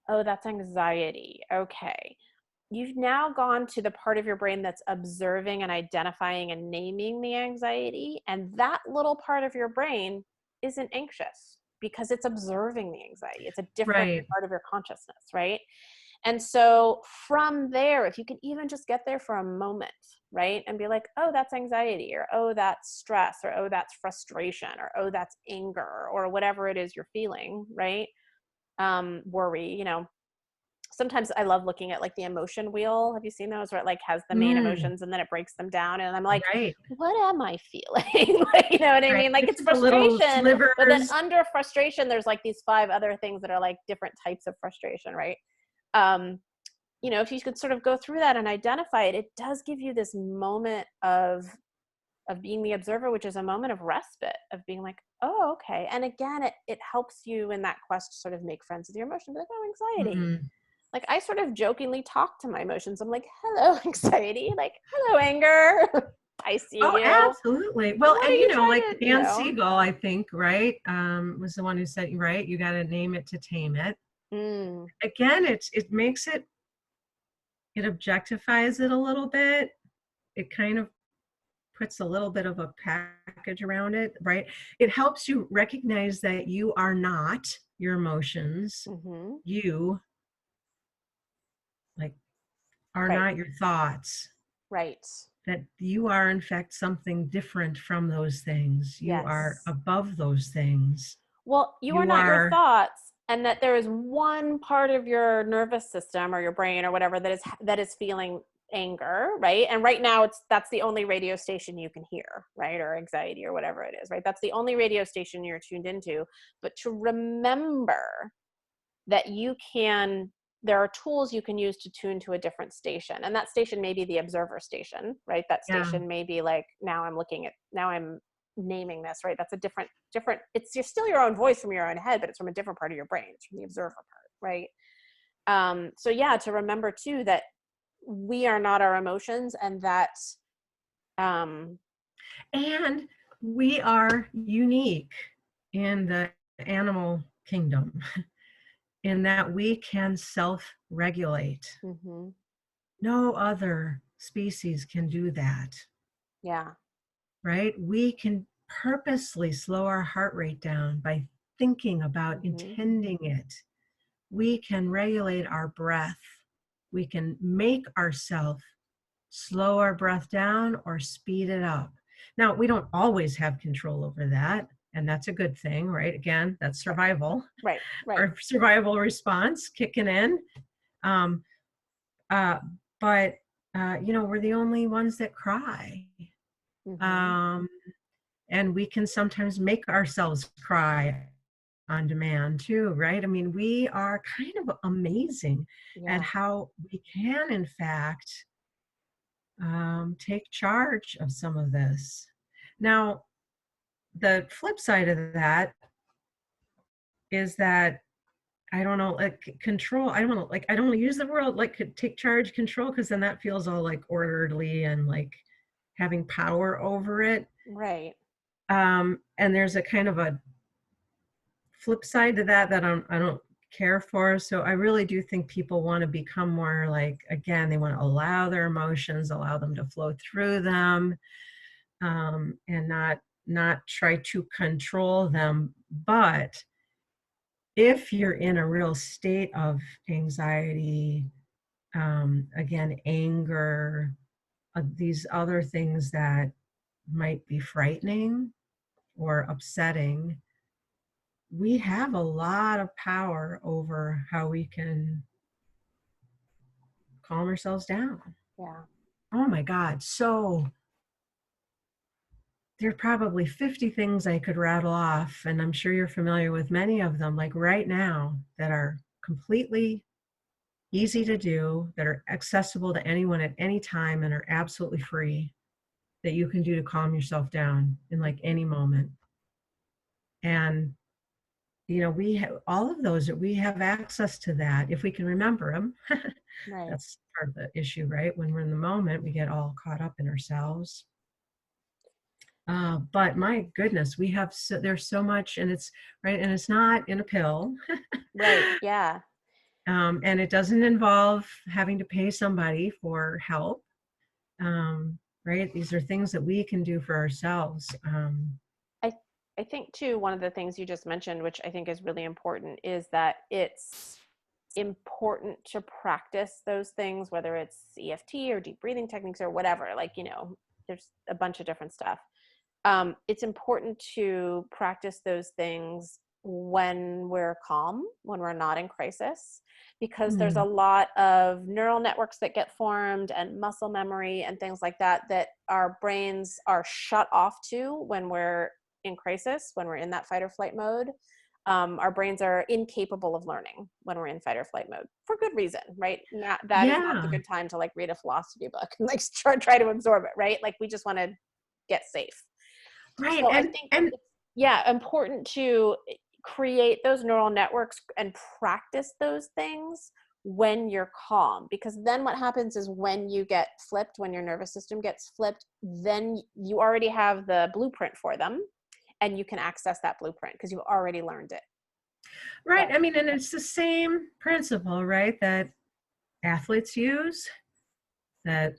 Oh, that's anxiety. Okay. you've now gone to the part of your brain that's observing and identifying and naming the anxiety. And that little part of your brain isn't anxious because it's observing the anxiety. It's a different Right. part of your consciousness, right? And so from there, if you can even just get there for a moment, right? And be like, oh, that's anxiety, or oh, that's stress, or oh, that's frustration, or oh, that's anger, or whatever it is you're feeling, right? Worry, sometimes I love looking at like the emotion wheel. Have you seen those where it like has the main Mm, emotions and then it breaks them down? And I'm like, right. what am I feeling? Like, you know what I Right. mean? Like Just it's the little frustration, but then slivers. under frustration, there's like these 5 other things that are like different types of frustration, right? Um, if you could sort of go through that and identify it, it does give you this moment of being the observer, which is a moment of respite, of being like, oh, okay. And again, it helps you in that quest to sort of make friends with your emotion, be like, oh, anxiety. Mhm. Like I sort of jokingly talk to my emotions. I'm like, hello, anxiety. Like, hello, anger. I see Oh, you. absolutely. Well, What are and you like trying to, Dan Siegel, I think, right, was the one who said, right, you got to name it to tame it. Mm, Again, it makes it objectifies it a little bit. It kind of puts a little bit of a package around it, right? It helps you recognize that you are not your emotions. mm-hmm. You like are Right, not your thoughts. right. That you are in fact something different from those things. You are Yes. above those things. Well, you are You not your are, thoughts, and that there is one part of your nervous system or your brain or whatever that is feeling anger, right? And right now that's the only radio station you can hear, right? Or anxiety or whatever it is, right? That's the only radio station you're tuned into. But to remember that there are tools you can use to tune to a different station, and that station may be the observer station, right? That yeah, station may be like, now I'm naming this, right? That's a different you're still your own voice from your own head, but it's from a different part of your brain. It's from the observer part, right? So yeah, to remember too that we are not our emotions, and that um and we are unique in the animal kingdom in that we can self-regulate. mhm, No other species can do that, yeah, right? We can purposely slow our heart rate down by thinking about mhm, intending it. We can regulate our breath. We can make ourselves slow our breath down or speed it up. Now, we don't always have control over that, and that's a good thing, right? Again, that's right, survival, right, right, our survival response kicking in. Um, uh, but, we're the only ones that cry. mhm, Um, and we can sometimes make ourselves cry on demand too, right? I mean, we are kind of amazing at yeah, how we can, in fact, take charge of some of this. Now, the flip side of that is that I don't know, like control. I don't know, like I don't want to use the word like take charge, control, because then that feels all like orderly and like having power over it. right, And there's a kind of a flip side to that that I don't care for. So I really do think people want to become more like, again, they want to allow their emotions, allow them to flow through them, and not try to control them. But if you're in a real state of anxiety, again, anger, these other things that might be frightening or upsetting, we have a lot of power over how we can calm ourselves down. yeah, Oh my God. So there are probably 50 things I could rattle off, and I'm sure you're familiar with many of them, like right now, that are completely easy to do, that are accessible to anyone at any time, and are absolutely free that you can do to calm yourself down in like mhm, any moment. And we have all of those, that we have access to that if we can remember them. right. That's part of the issue, right? When we're in the moment, we get all caught up in ourselves. But my goodness, there's so much, and it's right, and it's not in a pill. Right. Yeah. And it doesn't involve having to pay somebody for help. Right? These are things that we can do for ourselves. I I think too, one of the things you just mentioned, which I think is really important, is that it's important to practice those things, whether it's EFT or deep breathing techniques or whatever. Like, there's a bunch of different stuff. It's important to practice those things when we're calm, when we're not in crisis, because there's a Mm, lot of neural networks that get formed and muscle memory and things like that that our brains are shut off to when we're in crisis, when we're in that fight or flight mode. Our brains are incapable of learning when we're in fight or flight mode for good reason, right? That is not the yeah, good time to like read a philosophy book and like try to absorb it, right? Like we just want to get safe. right. So I think And it's, yeah, important to create those neural networks and practice those things when you're calm, because then what happens is when you get flipped, when your nervous system gets flipped, then you already have the blueprint for them and you can access that blueprint because you've already learned it. right. So, I mean, and it's the same principle, right? That athletes use, that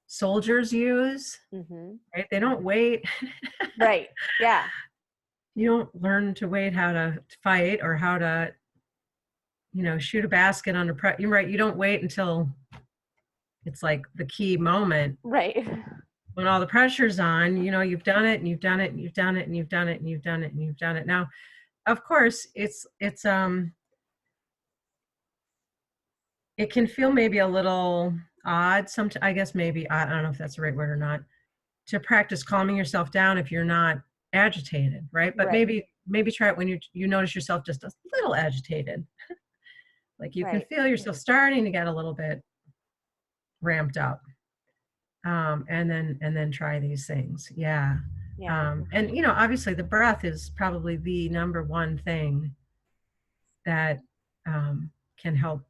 soldiers use, mm-hmm. right? They don't wait. Right. Yeah. You don't learn to wait how to fight or how to, shoot a basket on you're right. You don't wait until it's like the key moment Right. when all the pressure's on. You've done it and you've done it and you've done it and you've done it and you've done it and you've done it. Now, of course, it can feel maybe a little odd. I guess maybe, I don't know if that's the right word or not, to practice calming yourself down if you're not agitated, right? But Right. maybe try it when you notice yourself just a little agitated. Like you can Right. feel yourself starting to get a little bit ramped up. And then try these things. Yeah. Yeah. And obviously the breath is probably the number one thing that can help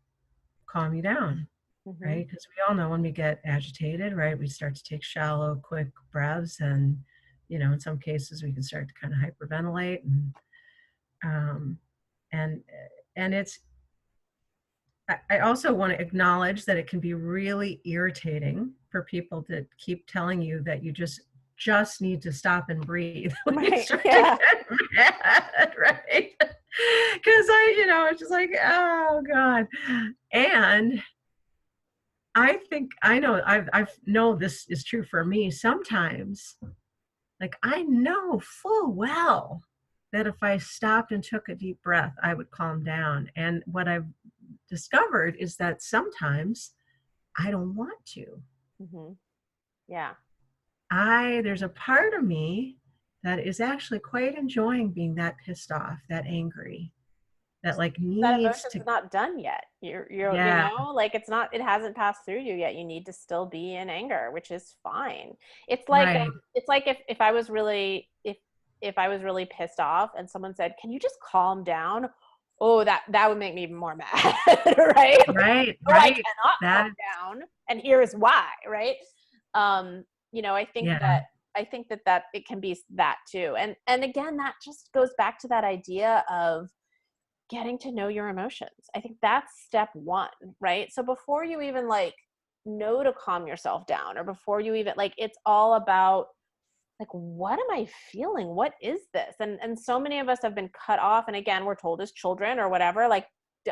calm you down, Mm-hmm. right? Because we all know when we get agitated, right, we start to take shallow, quick breaths, and in some cases we can start to kind of hyperventilate, um, and and it's. I also want to acknowledge that it can be really irritating for people that keep telling you that you just need to stop and breathe when you Right. start to Yeah. get mad, right? Because it's just like, oh God. And I think I know I've know this is true for me sometimes. Like I know full well that if I stopped and took a deep breath, I would calm down. And what I've discovered is that sometimes I don't want to. Mm-hmm. Yeah. There's a part of me that is actually quite enjoying being that pissed off, that angry, that like That needs emotion's to, not done yet. yeah, Like it hasn't passed through you yet. You need to still be in anger, which is fine. right, It's like if I was really if I was really pissed off and someone said, "Can you just calm down?" Oh, that would make me even more mad, right? Like, right, oh, I right. cannot calm That, down, and here is why, right? yeah, I think that it can be that too. And again, that just goes back to that idea of getting to know your emotions. I think that's step one, right? So before you even like know to calm yourself down, or before you even like, it's all about like, what am I feeling? What is this? And so many of us have been cut off. And again, we're told as children or whatever, like,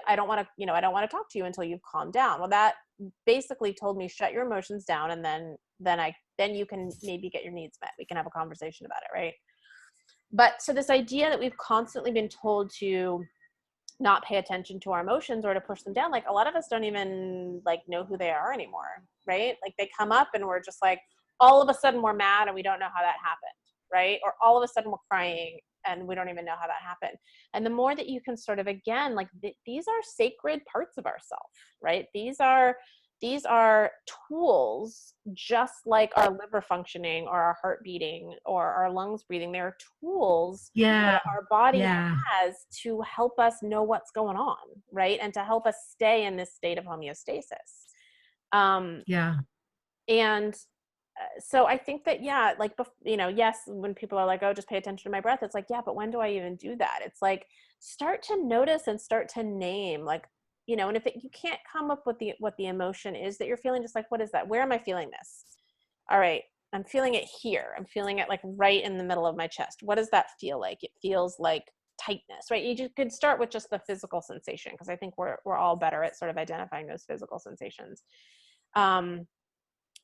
I don't want to, I don't want to talk to you until you've calmed down. Well, that basically told me shut your emotions down, and then you can maybe get your needs met. We can have a conversation about it, right? But so this idea that we've constantly been told to not pay attention to our emotions or to push them down, like a lot of us don't even like know who they are anymore, right? Like they come up and we're just like, all of a sudden we're mad and we don't know how that happened, right? Or all of a sudden we're crying and we don't even know how that happened. And the more that you can sort of, again, like these are sacred parts of ourselves, right? These are tools, just like our liver functioning or our heart beating or our lungs breathing. They're tools yeah, that our body yeah, has to help us know what's going on, right? And to help us stay in this state of homeostasis. Um, yeah, and so I think that, yeah, like, yes, when people are like, oh, just pay attention to my breath, it's like, yeah, but when do I even do that? It's like, start to notice and start to name, like, And if you can't come up with what the emotion is that you're feeling, just like, what is that? Where am I feeling this? All right, I'm feeling it here. I'm feeling it like right in the middle of my chest. What does that feel like? It feels like tightness, right? You just could start with just the physical sensation, because I think we're all better at sort of identifying those physical sensations.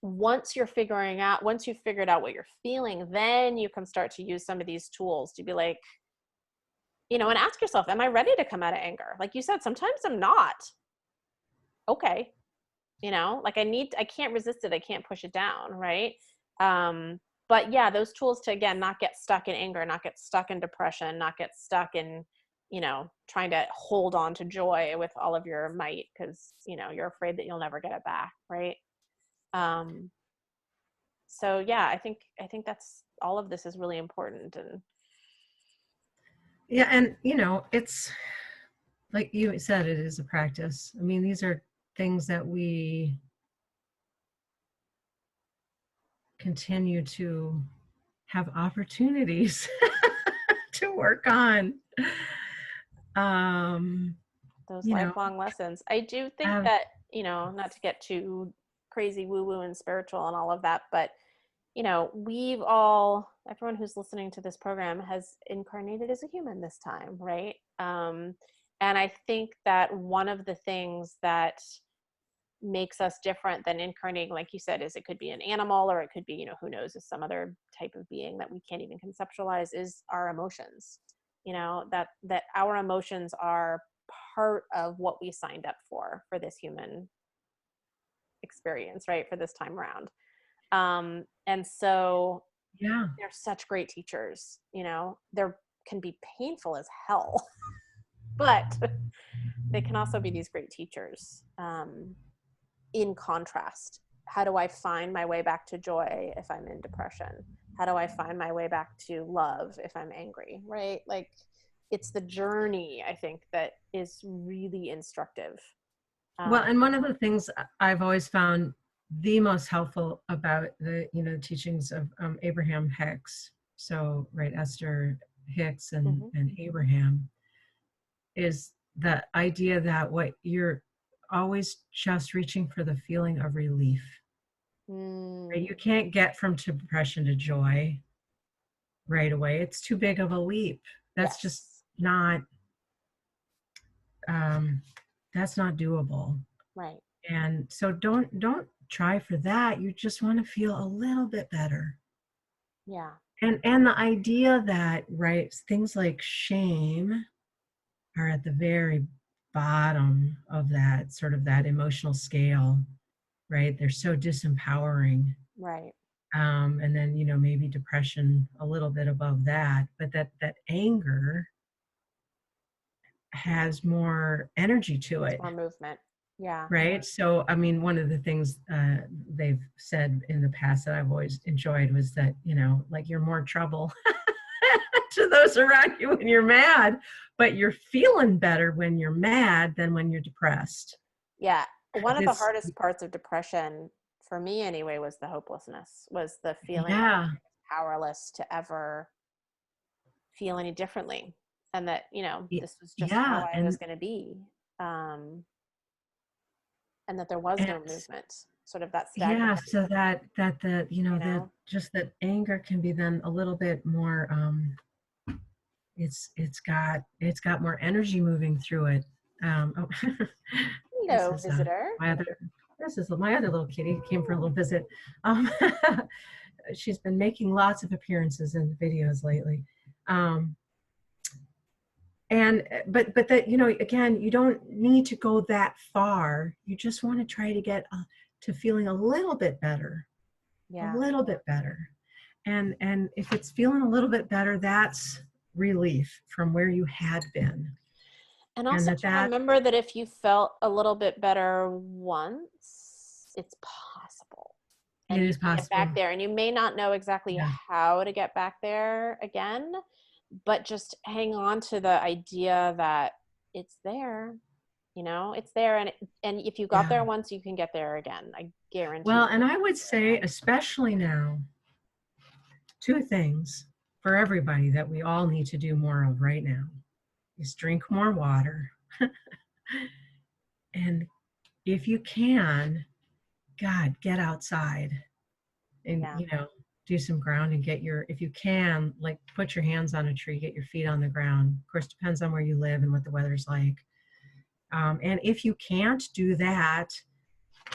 Once you've figured out what you're feeling, then you can start to use some of these tools to be like, and ask yourself, am I ready to come out of anger? Like you said, sometimes I'm not. Okay. Like I can't resist it. I can't push it down. Right. But yeah, those tools to, again, not get stuck in anger, not get stuck in depression, not get stuck in, trying to hold on to joy with all of your might, because, you're afraid that you'll never get it back. Right. Um, so yeah, I think that's, all of this is really important. And Yeah, and it's like you said, it is a practice. I mean, these are things that we continue to have opportunities to work on. Um, those you know, lifelong lessons, I do think have that, not to get too crazy woo woo and spiritual and all of that, but everyone who's listening to this program has incarnated as a human this time, right? And I think that one of the things that makes us different than incarnating, like you said, is it could be an animal, or it could be, who knows, is some other type of being that we can't even conceptualize, is our emotions. That our emotions are part of what we signed up for this human experience, right? For this time around. And so yeah. they're such great teachers. They're can be painful as hell, but they can also be these great teachers. In contrast, how do I find my way back to joy if I'm in depression? How do I find my way back to love if I'm angry, right? Like, it's the journey, I think, that is really instructive. Well, Um, and one of the things I've always found the most helpful about the teachings of Abraham Hicks, so right, Esther Hicks and mhm. Abraham, is the idea that what you're always just reaching for the feeling of relief. Right? Mm, You can't get from depression to joy right away. It's too big of a leap. That's just yes, not um, that's not doable. right. And so don't try for that. You just want to feel a little bit better. Yeah, And the idea that, right, things like shame are at the very bottom of that sort of that emotional scale, right? They're so disempowering. right. And then maybe depression a little bit above that, but that anger has more energy to It's it. more movement. Yeah. Right. So, I mean, one of the things they've said in the past that I've always enjoyed was that, like, you're more trouble to those around you when you're mad, but you're feeling better when you're mad than when you're depressed. Yeah. One of the It's, hardest parts of depression, for me anyway, was the hopelessness, was the feeling like yeah, powerless to ever feel any differently. And that, this was just how yeah. I was going to be. Um, and that there was And no movement, sort of that yeah, stagnant, so that the, you that know? just that anger can be then a little bit more, it's got more energy moving through it. Oh, this Hello, is visitor. my other my other little kitty came for a little visit. Um, she's been making lots of appearances in the videos lately. Um, and but that again, you don't need to go that far. You just want to try to get to feeling a little bit better, a Yeah. little bit better. And if it's feeling a little bit better, that's relief from where you had been. And And also to that remember that if you felt a little bit better once, it's possible. it And you is can get back possible. there. And you may not know exactly Yeah. how to get back there again, but just hang on to the idea that it's there. It's there. And if you got Yeah. there once, you can get there again. I guarantee Well, you. and I would say, especially now, two things for everybody that we all need to do more of right now is drink more water And if you can, God, get outside and, Yeah. do some grounding, if you can, like put your hands on a tree, get your feet on the ground. Of course, depends on where you live and what the weather's like. And if you can't do that,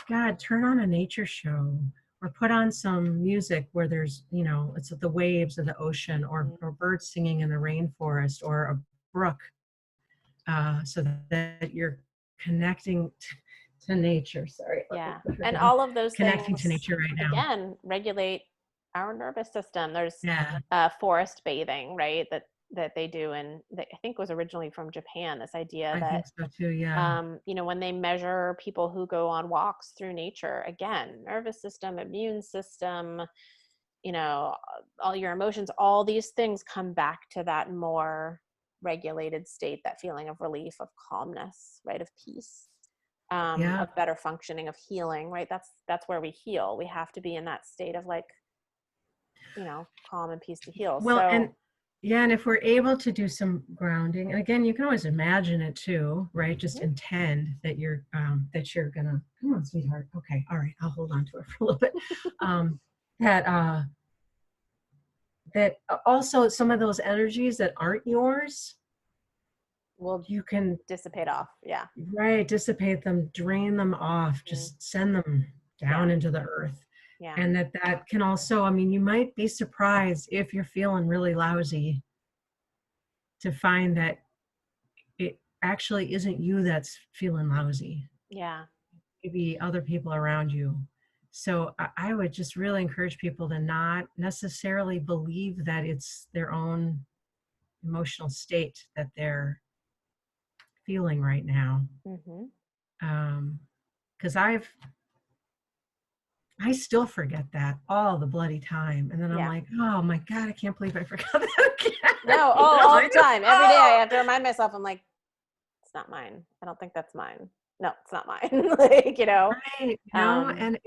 God, turn on a nature show or put on some music where there's, it's the waves of the ocean or birds singing in the rainforest or a brook, so that you're connecting to nature. Sorry, let me Yeah. put her And down. all of those Connecting to things, nature right now. again, regulate our nervous system. There's Yeah, forest bathing, right? That they do, and I think was originally from Japan. This idea I that think so too. Yeah, when they measure people who go on walks through nature, again, nervous system, immune system, all your emotions, all these things come back to that more regulated state, that feeling of relief, of calmness, right? Of peace, yeah. of better functioning, of healing, right? That's where we heal. We have to be in that state of like, calm and peace to heal. Well, and So, yeah, and if we're able to do some grounding, and again, you can always imagine it too, right? Just mhm, intend that you're gonna come on, sweetheart. Okay, all right, I'll hold on to it for a little bit. Um, that that also some of those energies that aren't yours, we'll you can, dissipate off. Yeah. right, dissipate them, drain them off, Mhm. just send them Yeah. down into the earth. Yeah. And that can also, I mean, you might be surprised if you're feeling really lousy to find that it actually isn't you that's feeling lousy, Yeah. maybe other people around you. So I would just really encourage people to not necessarily believe that it's their own emotional state that they're feeling right now. Hmm. Because I still forget that all the bloody time. And then I'm Yeah. like, oh my God, I can't believe I forgot that again. No, all the time. Every day I have to remind myself, I'm like, it's not mine. I don't think that's mine. No, it's not mine. Right, Um, and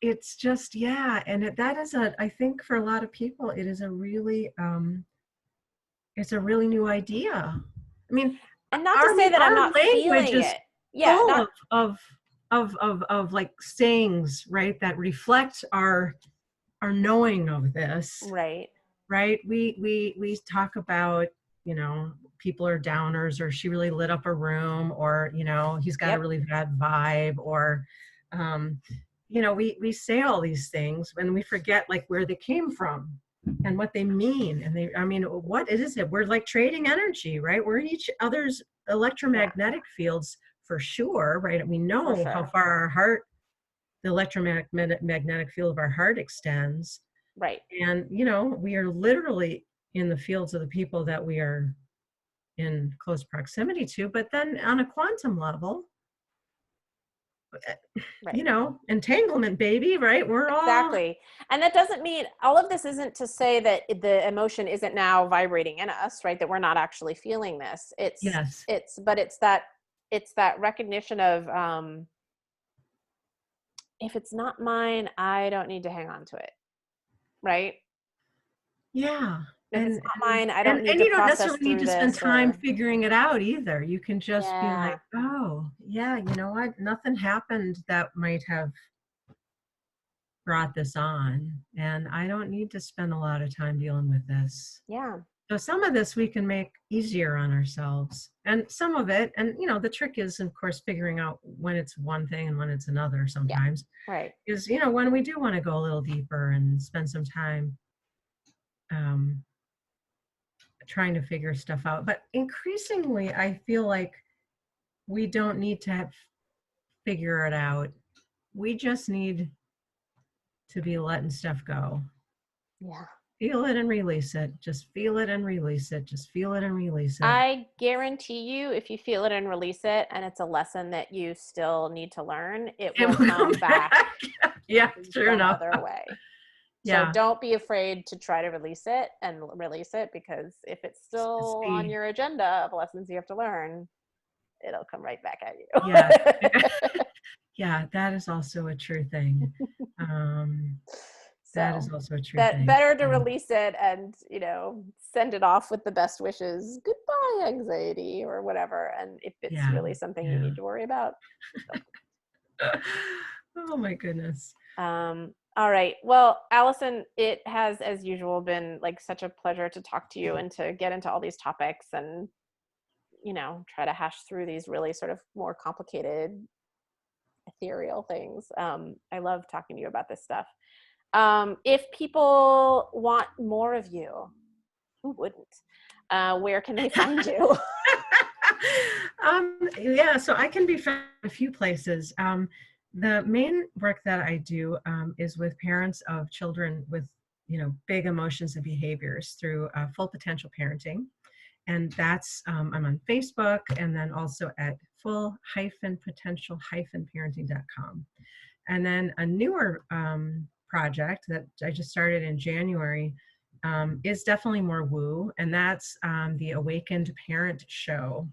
it's just, yeah, and that is I think for a lot of people, it's a really new idea. I mean, and not to our say that I'm our not language feeling is it. Yeah, full not of like sayings, right, that reflect our knowing of this. right. Right, we talk about, people are downers, or she really lit up a room, or he's got a Yep. really bad vibe, or um we say all these things and we forget like where they came from and what they mean. And I mean, what is it, we're like trading energy, right? We're in each other's Yeah, electromagnetic fields for sure, right? We for know how sure. far our heart, the electromagnetic field of our heart extends. Right. And, we are literally in the fields of the people that we are in close proximity to. But then on a quantum level, Right. entanglement, baby, right? We're all, Exactly. And that doesn't mean all of this isn't to say that the emotion isn't now vibrating in us, right? That we're not actually feeling this. yes. But it's that recognition of if it's not mine, I don't need to hang on to it, right? Yeah. If it's And, not and, mine, I don't and, need and to you don't process necessarily need through to spend this time or figuring it out either. You can just be like, yeah. oh, yeah, you know what? Nothing happened that might have brought this on. And I don't need to spend a lot of time dealing with this. Yeah. So some of this we can make easier on ourselves, and some of it, and the trick is, of course, figuring out when it's one thing and when it's another. Yeah. Sometimes Right. is when we do want to go a little deeper and spend some time um, trying to figure stuff out. But increasingly, I feel like we don't need to figure it out. We just need to be letting stuff go. Yeah. Feel it and release it. Just feel it and release it. Just feel it and release it. I guarantee you, if you feel it and release it, and it's a lesson that you still need to learn, it It will will come come back back. Yeah, in sure some enough. other way. So Yeah. don't be afraid to try to release it and release it, because if it's It's still on the your agenda of lessons you have to learn, it'll come right back at Yeah. you. Yeah, that is also a true thing. Um, That is So also a true that thing. better to Yeah. release it and, send it off with the best wishes. Goodbye, anxiety, or whatever. And if it's Yeah. really something you Yeah. need to worry about, don't. Oh my goodness. All right. Well, Allison, it has, as usual, been like such a pleasure to talk to you and to get into all these topics and, try to hash through these really sort of more complicated, ethereal things. I love talking to you about this stuff. If people want more of you, who wouldn't? Where can they find you? Yeah, so I can be found a few places. The main work that I do is with parents of children with, big emotions and behaviors through full potential parenting. And that's, I'm on Facebook and then also at full-potential-parenting.com. And then a newer project that I just started in January is definitely more woo, and that's the Awakened Parent Show.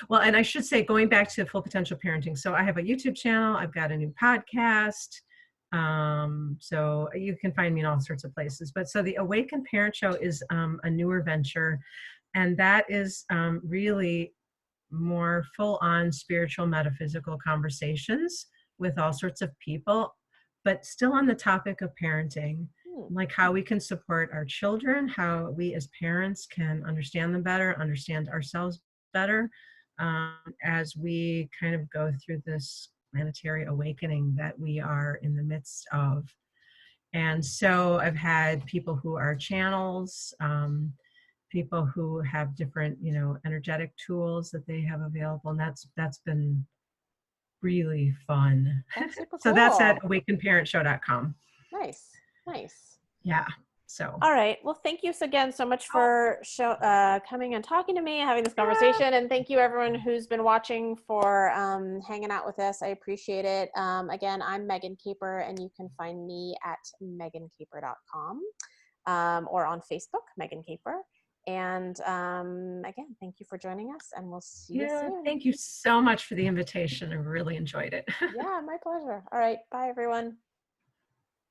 Well, and I should say, going back to Full Potential Parenting, so I have a YouTube channel, I've got a new podcast. So you can find me in all sorts of places. But so the Awakened Parent Show is a newer venture, and that is really more full on spiritual, metaphysical conversations with all sorts of people, but still on the topic of parenting, Hmm. like how we can support our children, how we as parents can understand them better, understand ourselves better, as we kind of go through this planetary awakening that we are in the midst of. And so I've had people who are channels, people who have different, energetic tools that they have available. And that's been really fun. That's super So that's at cool. awakenparentshow.com. Nice. Nice. Yeah. So All right. Well, thank you again so much oh, for coming and talking to me, having this yeah. conversation, and thank you everyone who's been watching for hanging out with us. I appreciate it. Again, I'm Megan Caper, and you can find me at megancaper.com or on Facebook, Megan Caper. And again, thank you for joining us, and we'll see you Yeah. soon. Thank you so much for the invitation. I really enjoyed it. Yeah, my pleasure. All right. Bye, everyone.